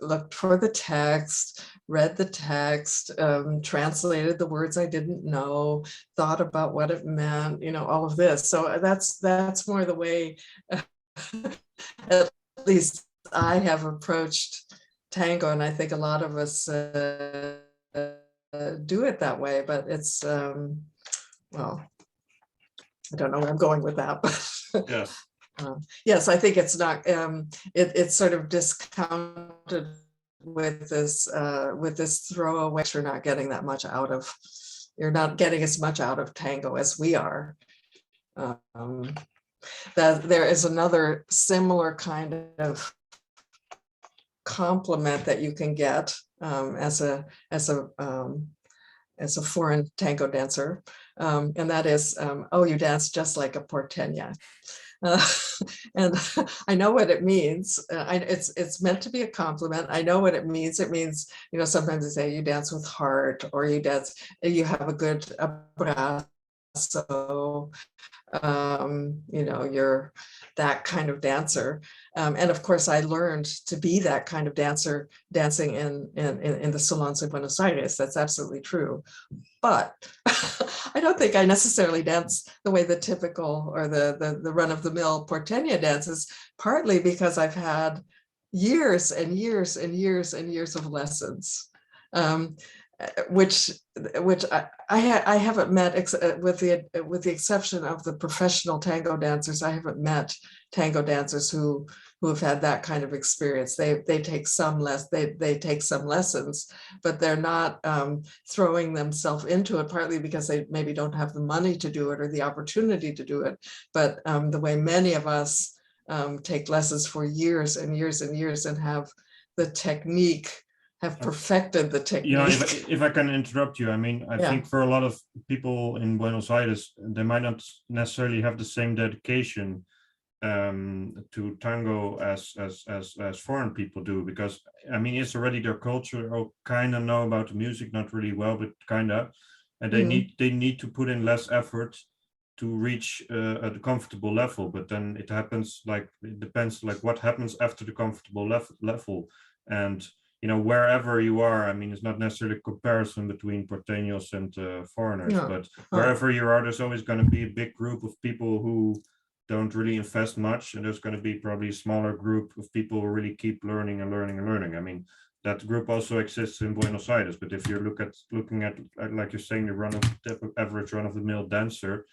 looked for the text, read the text, translated the words I didn't know, thought about what it meant, all of this. So that's more the way, at least I have approached tango, and I think a lot of us do it that way. But it's well, I don't know where I'm going with that, but Yes. Yes, I think it's not. It's sort of discounted with this throwaway. You're not getting that much out of. You're not getting as much out of tango as we are. That there is another similar kind of compliment that you can get as a foreign tango dancer, and that is, oh, you dance just like a porteña. And I know what it means. It's meant to be a compliment. I know what it means. It means, sometimes they say you dance with heart, or you have a good abrazo. You're that kind of dancer. And of course, I learned to be that kind of dancer dancing in the salons in Buenos Aires. That's absolutely true. But I don't think I necessarily dance the way the typical or the run-of-the-mill porteña dances, partly because I've had years and years and years and years of lessons, which I haven't met, with the exception of the professional tango dancers. I haven't met tango dancers who have had that kind of experience. They take some lessons, but they're not throwing themselves into it, partly because they maybe don't have the money to do it or the opportunity to do it. But the way many of us take lessons for years and years and years and have perfected the technique. If I can interrupt you, I think for a lot of people in Buenos Aires, they might not necessarily have the same dedication to tango as foreign people do, because it's already their culture, or kind of know about the music, not really well, but kind of, and they need to put in less effort to reach a comfortable level. But then it depends what happens after the comfortable level, and wherever you are, it's not necessarily a comparison between porteños and foreigners, but wherever you are, there's always going to be a big group of people who don't really invest much, and there's going to be probably a smaller group of people who really keep learning and learning and learning. That group also exists in Buenos Aires, but if you're looking at like you're saying, the average run-of-the-mill dancer,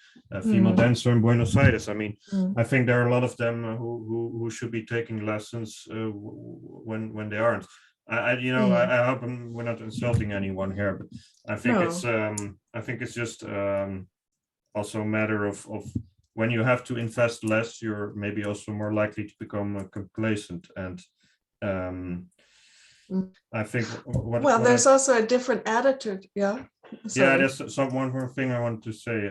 female dancer in Buenos Aires, I think there are a lot of them who should be taking lessons when they aren't. I hope we're not insulting anyone here, but I think it's just also a matter of when you have to invest less, you're maybe also more likely to become complacent. And I think there's also a different attitude. Yeah. Sorry. Yeah, there's one more thing I wanted to say,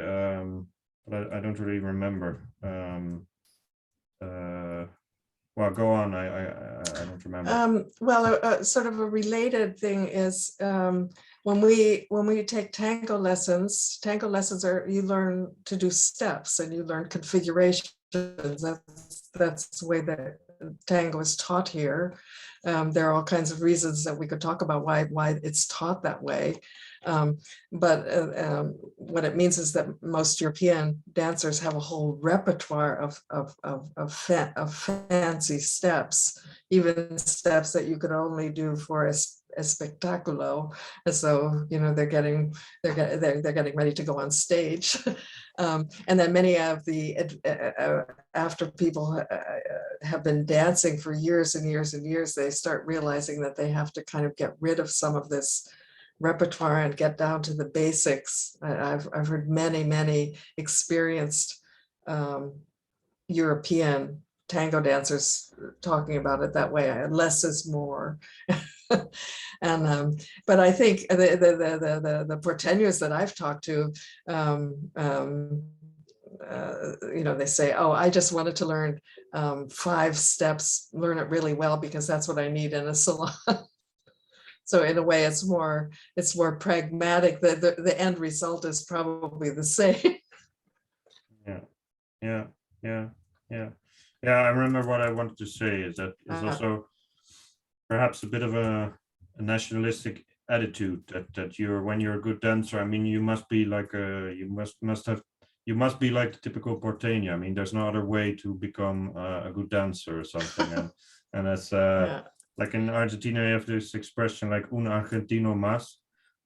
but I don't really remember. Well, go on. I don't remember. Sort of a related thing is when we take tango lessons are, you learn to do steps and you learn configurations. That's the way that tango is taught here. There are all kinds of reasons that we could talk about why it's taught that way. But what it means is that most European dancers have a whole repertoire of fancy steps, even steps that you could only do for a spectaculo. And so, they're getting ready to go on stage. And then many of the after people have been dancing for years and years and years, they start realizing that they have to kind of get rid of some of this repertoire and get down to the basics. I've heard many experienced European tango dancers talking about it that way. Less is more. And but I think the porteños that I've talked to, they say, oh, I just wanted to learn 5 steps, learn it really well, because that's what I need in a salon. So in a way, it's more pragmatic. The end result is probably the same. Yeah. I remember what I wanted to say is that it's also perhaps a bit of a nationalistic attitude that when you're a good dancer, I mean, you must be like you must be like the typical porteño. I mean, there's no other way to become a good dancer or something. And that's like in Argentina, you have this expression like un argentino más,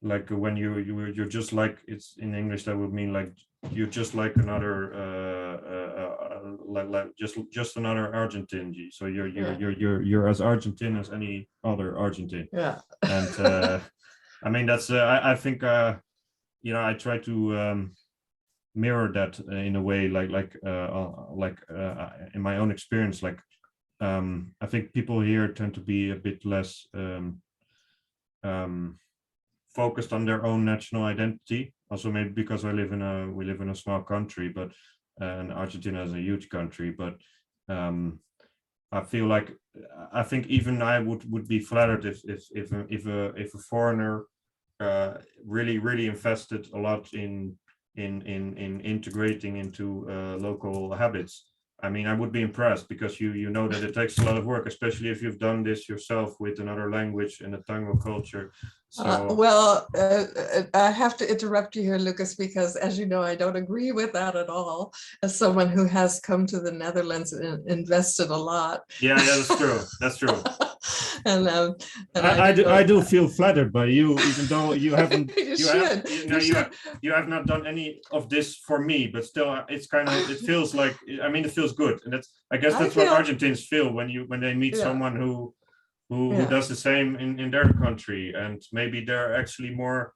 like when you're just like, it's in English that would mean like you're just like another like just another Argentine. So you're as Argentine as any other Argentine. Yeah. And I mean, that's I think I try to mirror that in a way, like in my own experience, like I think people here tend to be a bit less focused on their own national identity. Also, maybe because we live in a small country, but and Argentina is a huge country. But I feel like I think even I would be flattered if a foreigner really invested a lot in integrating into local habits. I mean, I would be impressed, because you know that it takes a lot of work, especially if you've done this yourself with another language and the tango culture. So I have to interrupt you here, Lucas, because as you know, I don't agree with that at all. As someone who has come to the Netherlands and invested a lot. Yeah, that's true. That's true. And I do feel flattered by you, even though you haven't. You have not done any of this for me, but still, it's kind of, it feels like, I mean, it feels good, and I guess that's what Argentines feel when they meet someone who does the same in their country, and maybe they're actually more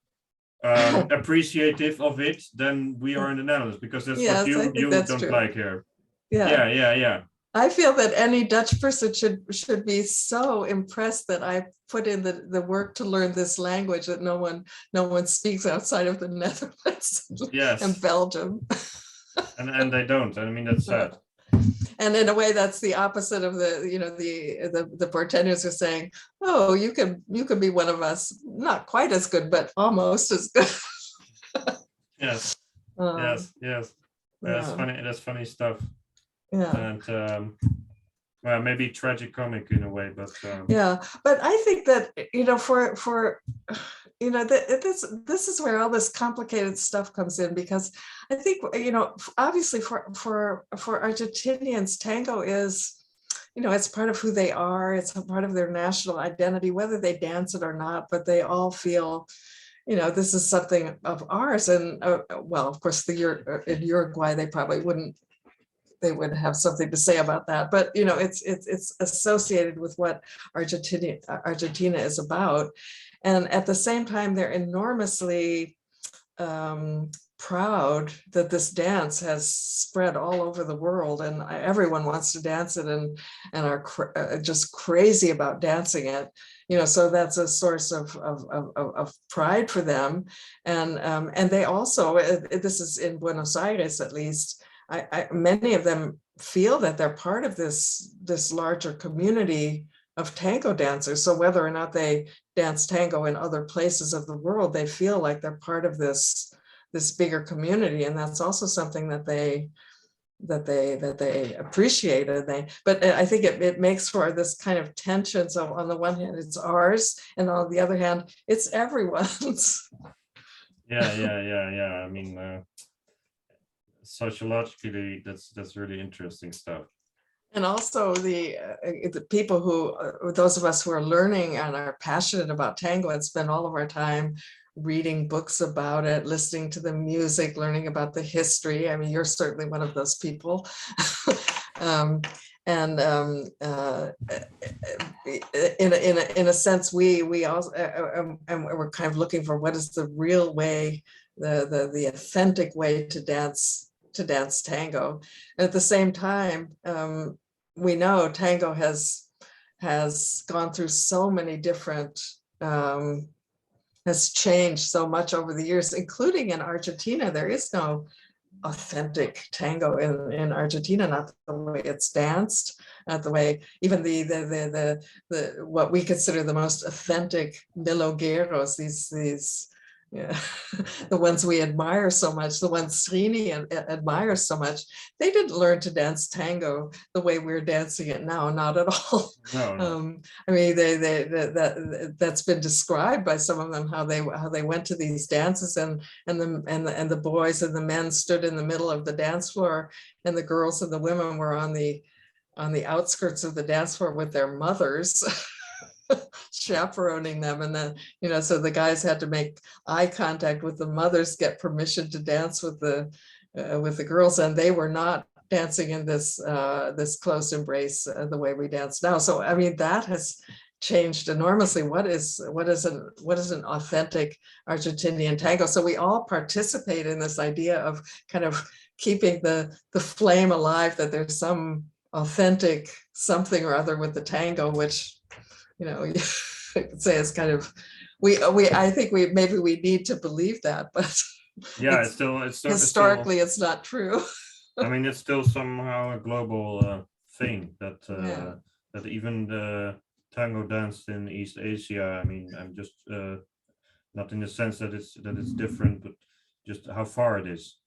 appreciative of it than we are in the Netherlands, because that's what you don't true. Like here. Yeah. I feel that any Dutch person should be so impressed that I put in the work to learn this language that no one speaks outside of the Netherlands and Belgium. and they don't. I mean, that's sad. And in a way, that's the opposite of the porteños are saying, oh, you can be one of us, not quite as good, but almost as good. Yes. That's funny. That's funny stuff. Yeah. And well, maybe tragicomic in a way, but but I think that for this is where all this complicated stuff comes in, because I think obviously for Argentinians, tango is it's part of who they are. It's a part of their national identity, whether they dance it or not, but they all feel this is something of ours. And well, of course, in Uruguay they would have something to say about that, but it's associated with what Argentina is about. And at the same time, they're enormously proud that this dance has spread all over the world, and everyone wants to dance it and are just crazy about dancing it. So that's a source of pride for them. And they also, this is in Buenos Aires at least, many of them feel that they're part of this larger community of tango dancers. So whether or not they dance tango in other places of the world, they feel like they're part of this bigger community, and that's also something that they appreciate. But I think it makes for this kind of tension. So on the one hand, it's ours, and on the other hand, it's everyone's. Yeah. I mean, sociologically, that's really interesting stuff. And also the people those of us who are learning and are passionate about tango and spend all of our time reading books about it, listening to the music, learning about the history. I mean, you're certainly one of those people. In a sense, we also and we're kind of looking for what is the real way, the authentic way to dance to dance tango. At the same time, we know tango has gone through so many different, has changed so much over the years, including in Argentina. There is no authentic tango in Argentina, not the way it's danced, not the way even the what we consider the most authentic milongueros, these yeah, the ones we admire so much, the ones Srini admires so much, they didn't learn to dance tango the way we're dancing it now, not at all. No. I mean, that's been described by some of them, how they went to these dances, and the boys and the men stood in the middle of the dance floor, and the girls and the women were on the outskirts of the dance floor with their mothers. Chaperoning them, and then so the guys had to make eye contact with the mothers, get permission to dance with the girls, and they were not dancing in this close embrace the way we dance now. So I mean, that has changed enormously. What is an authentic Argentinian tango? So we all participate in this idea of kind of keeping the flame alive, that there's some authentic something or other with the tango, which I could say it's kind of, I think we need to believe that, but Yeah, it's historically it's not true. I mean, it's still somehow a global thing that that even the tango danced in East Asia. I mean, I'm just not in the sense that it's different, but just how far it is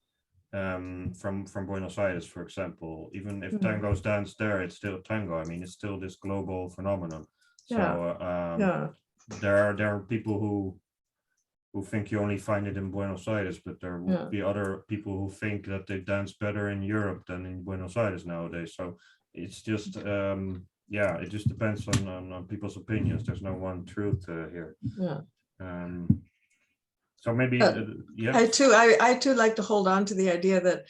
from Buenos Aires, for example. Even if tango's danced there, it's still tango. I mean, it's still this global phenomenon. So there are people who think you only find it in Buenos Aires, but there will be other people who think that they dance better in Europe than in Buenos Aires nowadays. So it's just it just depends on people's opinions. There's no one truth here. So maybe I too like to hold on to the idea that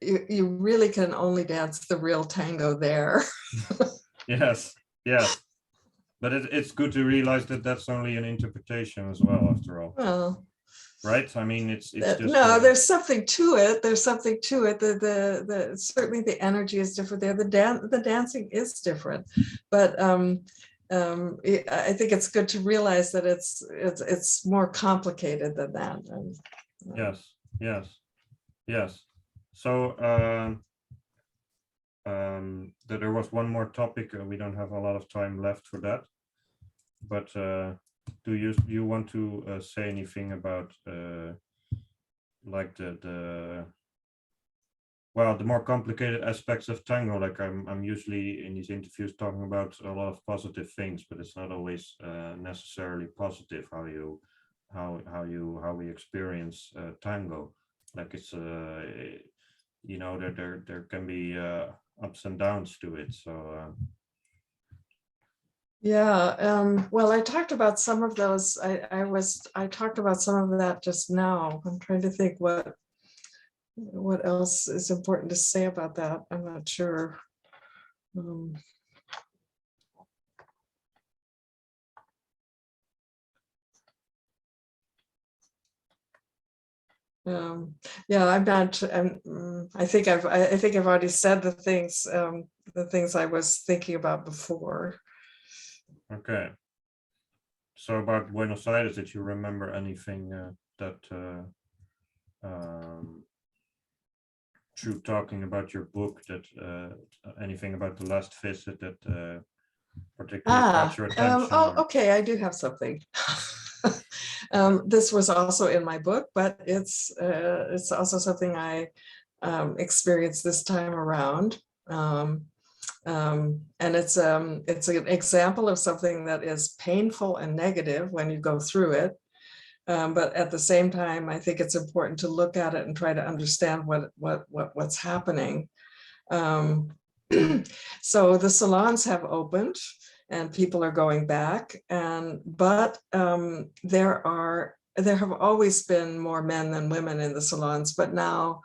you really can only dance the real tango there. Yes. But it's good to realize that that's only an interpretation as well, after all. Well, right? I mean, it's just there's something to it. There's something to it. The certainly the energy is different there. The dancing is different, but I think it's good to realize that it's more complicated than that. Yes. So there was one more topic. We don't have a lot of time left for that, but do you want to say anything about like the more complicated aspects of tango? Like I'm usually in these interviews talking about a lot of positive things, but it's not always necessarily positive how we experience tango. Like it's there can be ups and downs to it. So well, I talked about some of those. I talked about some of that just now. I'm trying to think what else is important to say about that. I'm not sure. I'm not. I think I've already said the things I was thinking about before. Okay. So about Buenos Aires, did you remember anything that through talking about your book, that anything about the last visit that particularly caught your attention? Okay, I do have something. This was also in my book, but it's also something I experienced this time around. And it's an example of something that is painful and negative when you go through it. But at the same time, I think it's important to look at it and try to understand what's happening. So the salons have opened and people are going back, but there have always been more men than women in the salons, but now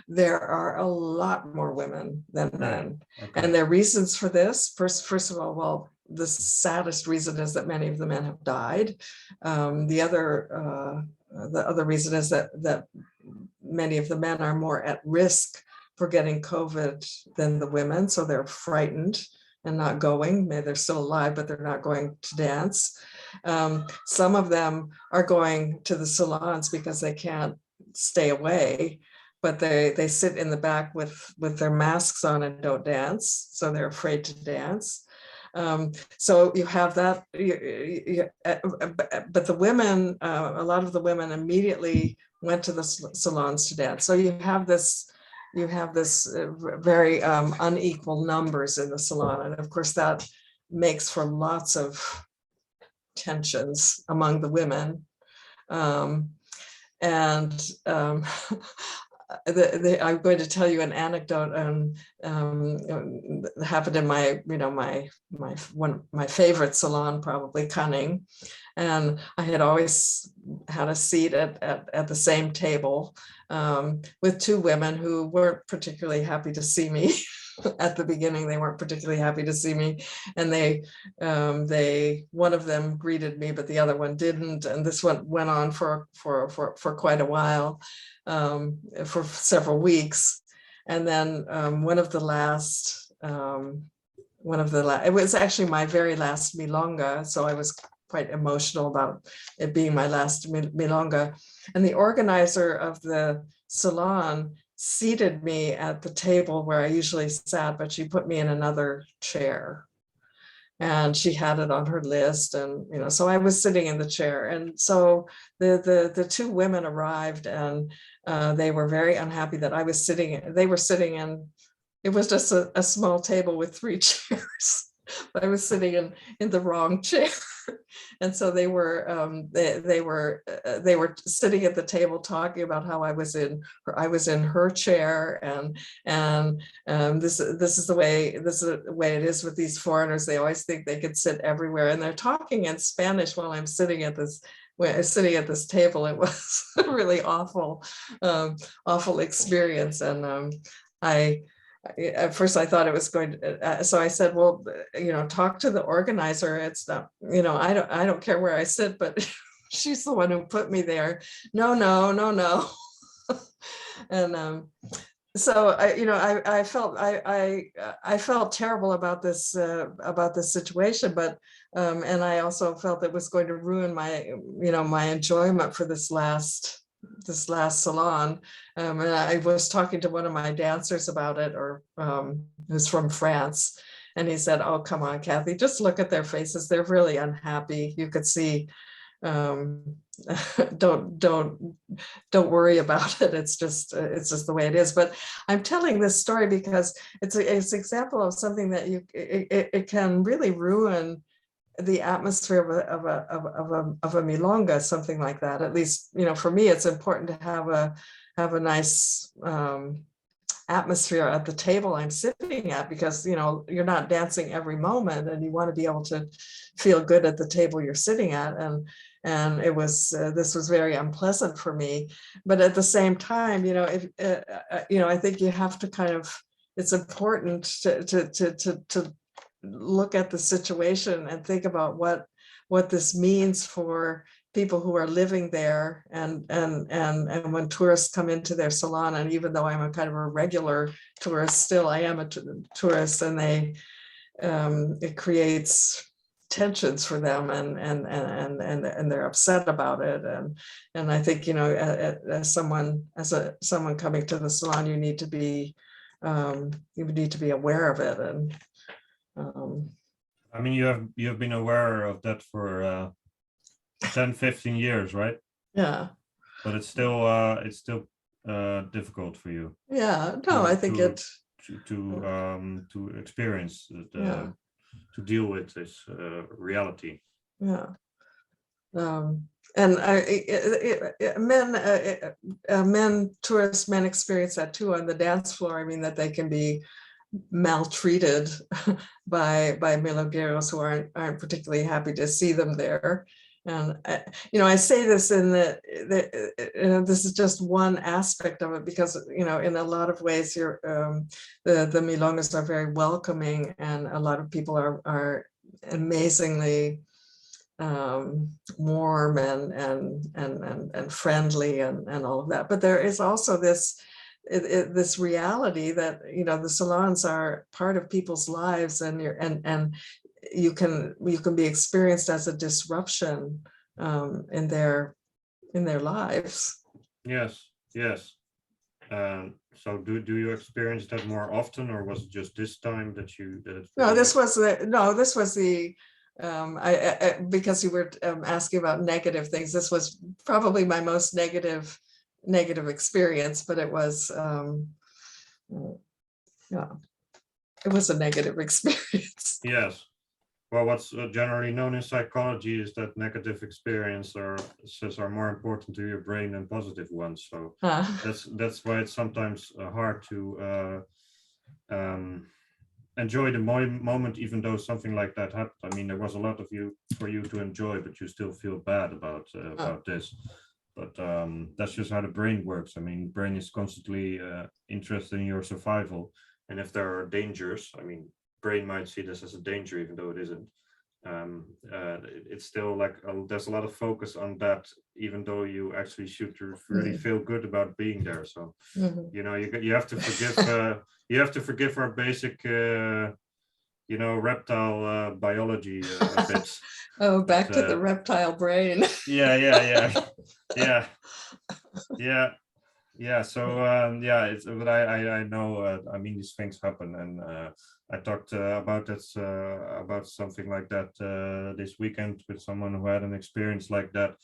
there are a lot more women than men. Okay. And there are reasons for this. First of all, well, the saddest reason is that many of the men have died. The other reason is that many of the men are more at risk for getting COVID than the women, so they're frightened and not going. Maybe they're still alive, but they're not going to dance. Some of them are going to the salons because they can't stay away, but they sit in the back with their masks on and don't dance, so they're afraid to dance. So you have that, but the women, a lot of the women immediately went to the salons to dance. So you have this very unequal numbers in the salon, and of course that makes for lots of tensions among the women. And I'm going to tell you an anecdote happened in my my favorite salon, probably Cunning, and I had always had a seat at the same table with two women who weren't particularly happy to see me. At the beginning, they weren't particularly happy to see me, and one of them greeted me, but the other one didn't, and this one went on for quite a while, for several weeks, and then it was actually my very last milonga, so I was quite emotional about it being my last milonga, and the organizer of the salon seated me at the table where I usually sat, but she put me in another chair, and she had it on her list, and so I was sitting in the chair, and so the two women arrived, and they were very unhappy that I was sitting. They were sitting in, it was just a small table with three chairs, but I was sitting in the wrong chair. And so they were sitting at the table talking about how I was in her chair, and this is the way it is with these foreigners. They always think they could sit everywhere, and they're talking in Spanish while I'm sitting at this table. It was a really awful experience, and at first I thought it was going to, so I said, well, talk to the organizer. It's not, I don't care where I sit, but she's the one who put me there. No. And so I felt terrible about this situation, but and I also felt it was going to ruin my enjoyment for this last salon. And I was talking to one of my dancers about it, or who's from France, and he said, "Oh, come on, Kathy, just look at their faces. They're really unhappy. You could see. Don't worry about it. It's just the way it is." But I'm telling this story because it's an example of something that it can really ruin the atmosphere of a milonga, something like that. At least, for me, it's important to have a nice atmosphere at the table I'm sitting at, because you're not dancing every moment, and you want to be able to feel good at the table you're sitting at. And it was this was very unpleasant for me. But at the same time, I think you have to kind of, it's important to look at the situation and think about what this means for people who are living there, and when tourists come into their salon. And even though I'm a kind of a regular tourist, still I am a tourist, and it creates tensions for them, and they're upset about it. And I think, as someone coming to the salon, you need to be aware of it. And I mean, you have been aware of that for 10-15 years, right? Yeah. But it's still difficult for you. Yeah. No, I think to experience to deal with this reality. Yeah. And tourists, men experience that too on the dance floor. I mean, that they can be maltreated by milongueros who aren't particularly happy to see them there. And I say this in that this is just one aspect of it, because in a lot of ways the milongas are very welcoming, and a lot of people are amazingly warm and friendly and all of that. But there is also this reality that, you know, the salons are part of people's lives, and you can be experienced as a disruption in their lives. Yes, yes. So do you experience that more often, or was it just this time that it's No, really this was the because you were asking about negative things. This was probably my most negative experience, but it was yeah, it was a negative experience. Yes. Well, what's generally known in psychology is that negative experiences are more important to your brain than positive ones. So that's why it's sometimes hard to enjoy the moment, even though something like that happened. I mean, there was a lot of for you to enjoy, but you still feel bad about this. But that's just how the brain works. I mean, brain is constantly interested in your survival, and if there are dangers, I mean, brain might see this as a danger, even though it isn't. It's still like there's a lot of focus on that, even though you actually should really feel good about being there. So you know, you have to forgive you have to forgive our basic you know, reptile biology a bit. Oh, back to the reptile brain. Yeah. So yeah, but I know, I mean, these things happen, and I talked about something like that this weekend with someone who had an experience like that,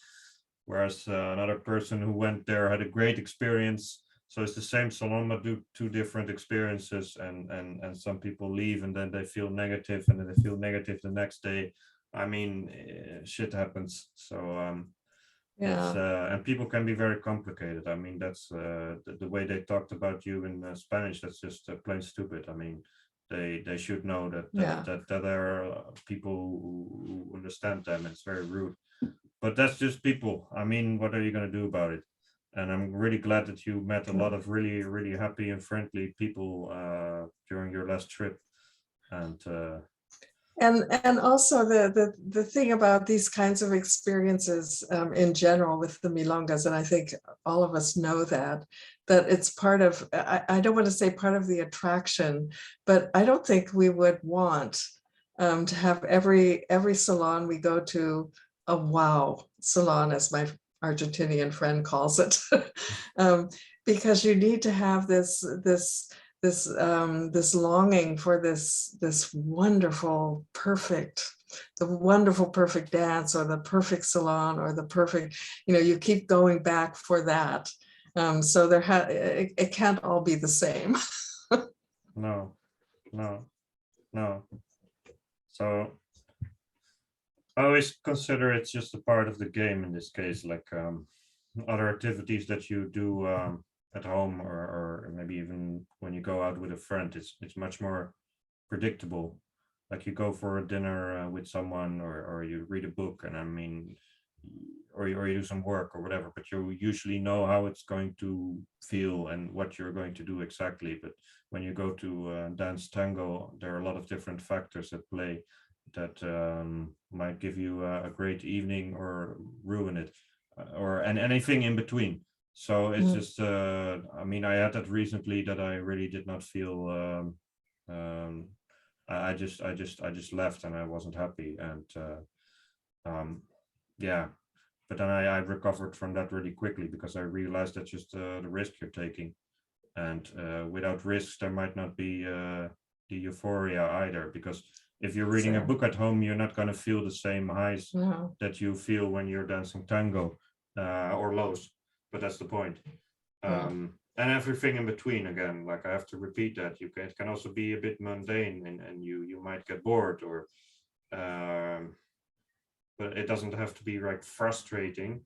whereas another person who went there had a great experience. So it's the same salon, but two different experiences, and some people leave and then they feel negative, and then they feel negative the next day. I mean, shit happens. So it's and people can be very complicated. I mean, that's the way they talked about you in Spanish. That's just plain stupid. I mean, they should know that there are people who understand them. It's very rude, but that's just people. I mean, what are you going to do about it? And I'm really glad that you met a lot of really, really happy and friendly people during your last trip. And also the thing about these kinds of experiences in general with the milongas, and I think all of us know that it's part of, I don't want to say part of the attraction, but I don't think we would want to have every salon we go to a wow salon, as my Argentinian friend calls it, because you need to have this longing for this wonderful, perfect dance, or the perfect salon, or the perfect, you know, you keep going back for that. So it can't all be the same. No. So I always consider it's just a part of the game in this case, like other activities that you do at home, or maybe even when you go out with a friend. It's much more predictable. Like you go for a dinner with someone, or you read a book, and I mean, or you do some work or whatever, but you usually know how it's going to feel and what you're going to do exactly. But when you go to dance tango, there are a lot of different factors at play that might give you a great evening or ruin it, and anything in between. So it's just I mean, I had that recently that I really did not feel I just left and I wasn't happy, and yeah, but then I recovered from that really quickly, because I realized that's just the risk you're taking, and without risks there might not be the euphoria either, because if you're reading a book at home, you're not going to feel the same highs that you feel when you're dancing tango or lows, but that's the point. And everything in between, again, like I have to repeat that, it can also be a bit mundane, and you might get bored, or but it doesn't have to be like frustrating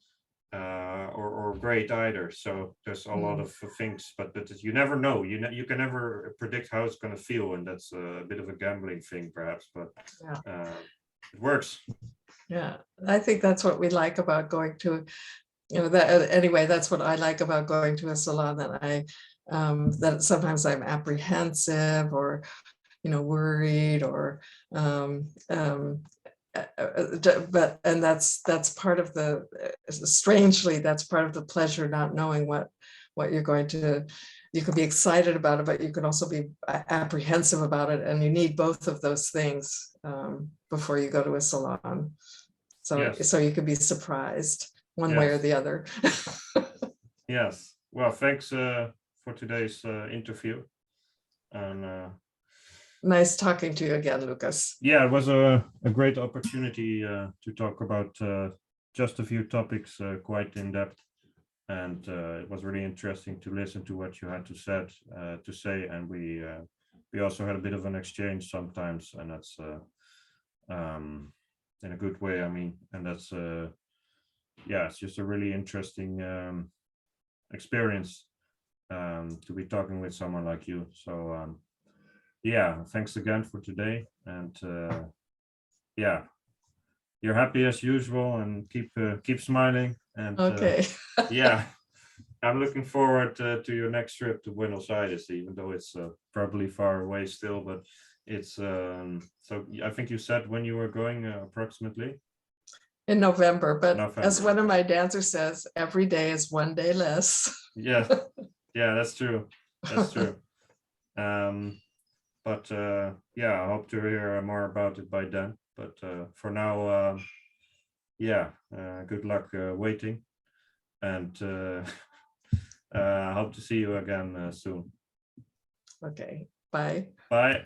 or great either. So there's a lot of things, but you never know. You can never predict how it's going to feel, and that's a bit of a gambling thing, perhaps. But it works. Yeah, I think that's what we like about going to, you know, that anyway. That's what I like about going to a salon. That sometimes I'm apprehensive, or, you know, worried, or but that's part of the strangely, that's part of the pleasure, not knowing what you're going to. You can be excited about it, but you can also be apprehensive about it, and you need both of those things before you go to a salon. So Yes. so you can be surprised one way or Yes. the other. Yes. Well, thanks for today's interview. And Nice talking to you again, Lucas. yeah, it was a great opportunity to talk about just a few topics quite in depth. And it was really interesting to listen to what you had to say. And we also had a bit of an exchange sometimes, and that's in a good way, I mean. And that's yeah, it's just a really interesting experience to be talking with someone like you. So yeah, thanks again for today. And yeah, you're happy as usual, and keep smiling. And Okay. yeah, I'm looking forward to your next trip to Buenos Aires, even though it's probably far away still. But it's so I think you said when you were going approximately In November, but as November. one of my dancers says, every day is one day less. Yeah, yeah, that's true. That's true. But yeah, I hope to hear more about it by then. But for now, yeah, good luck waiting, and I hope to see you again soon. Okay, bye. Bye.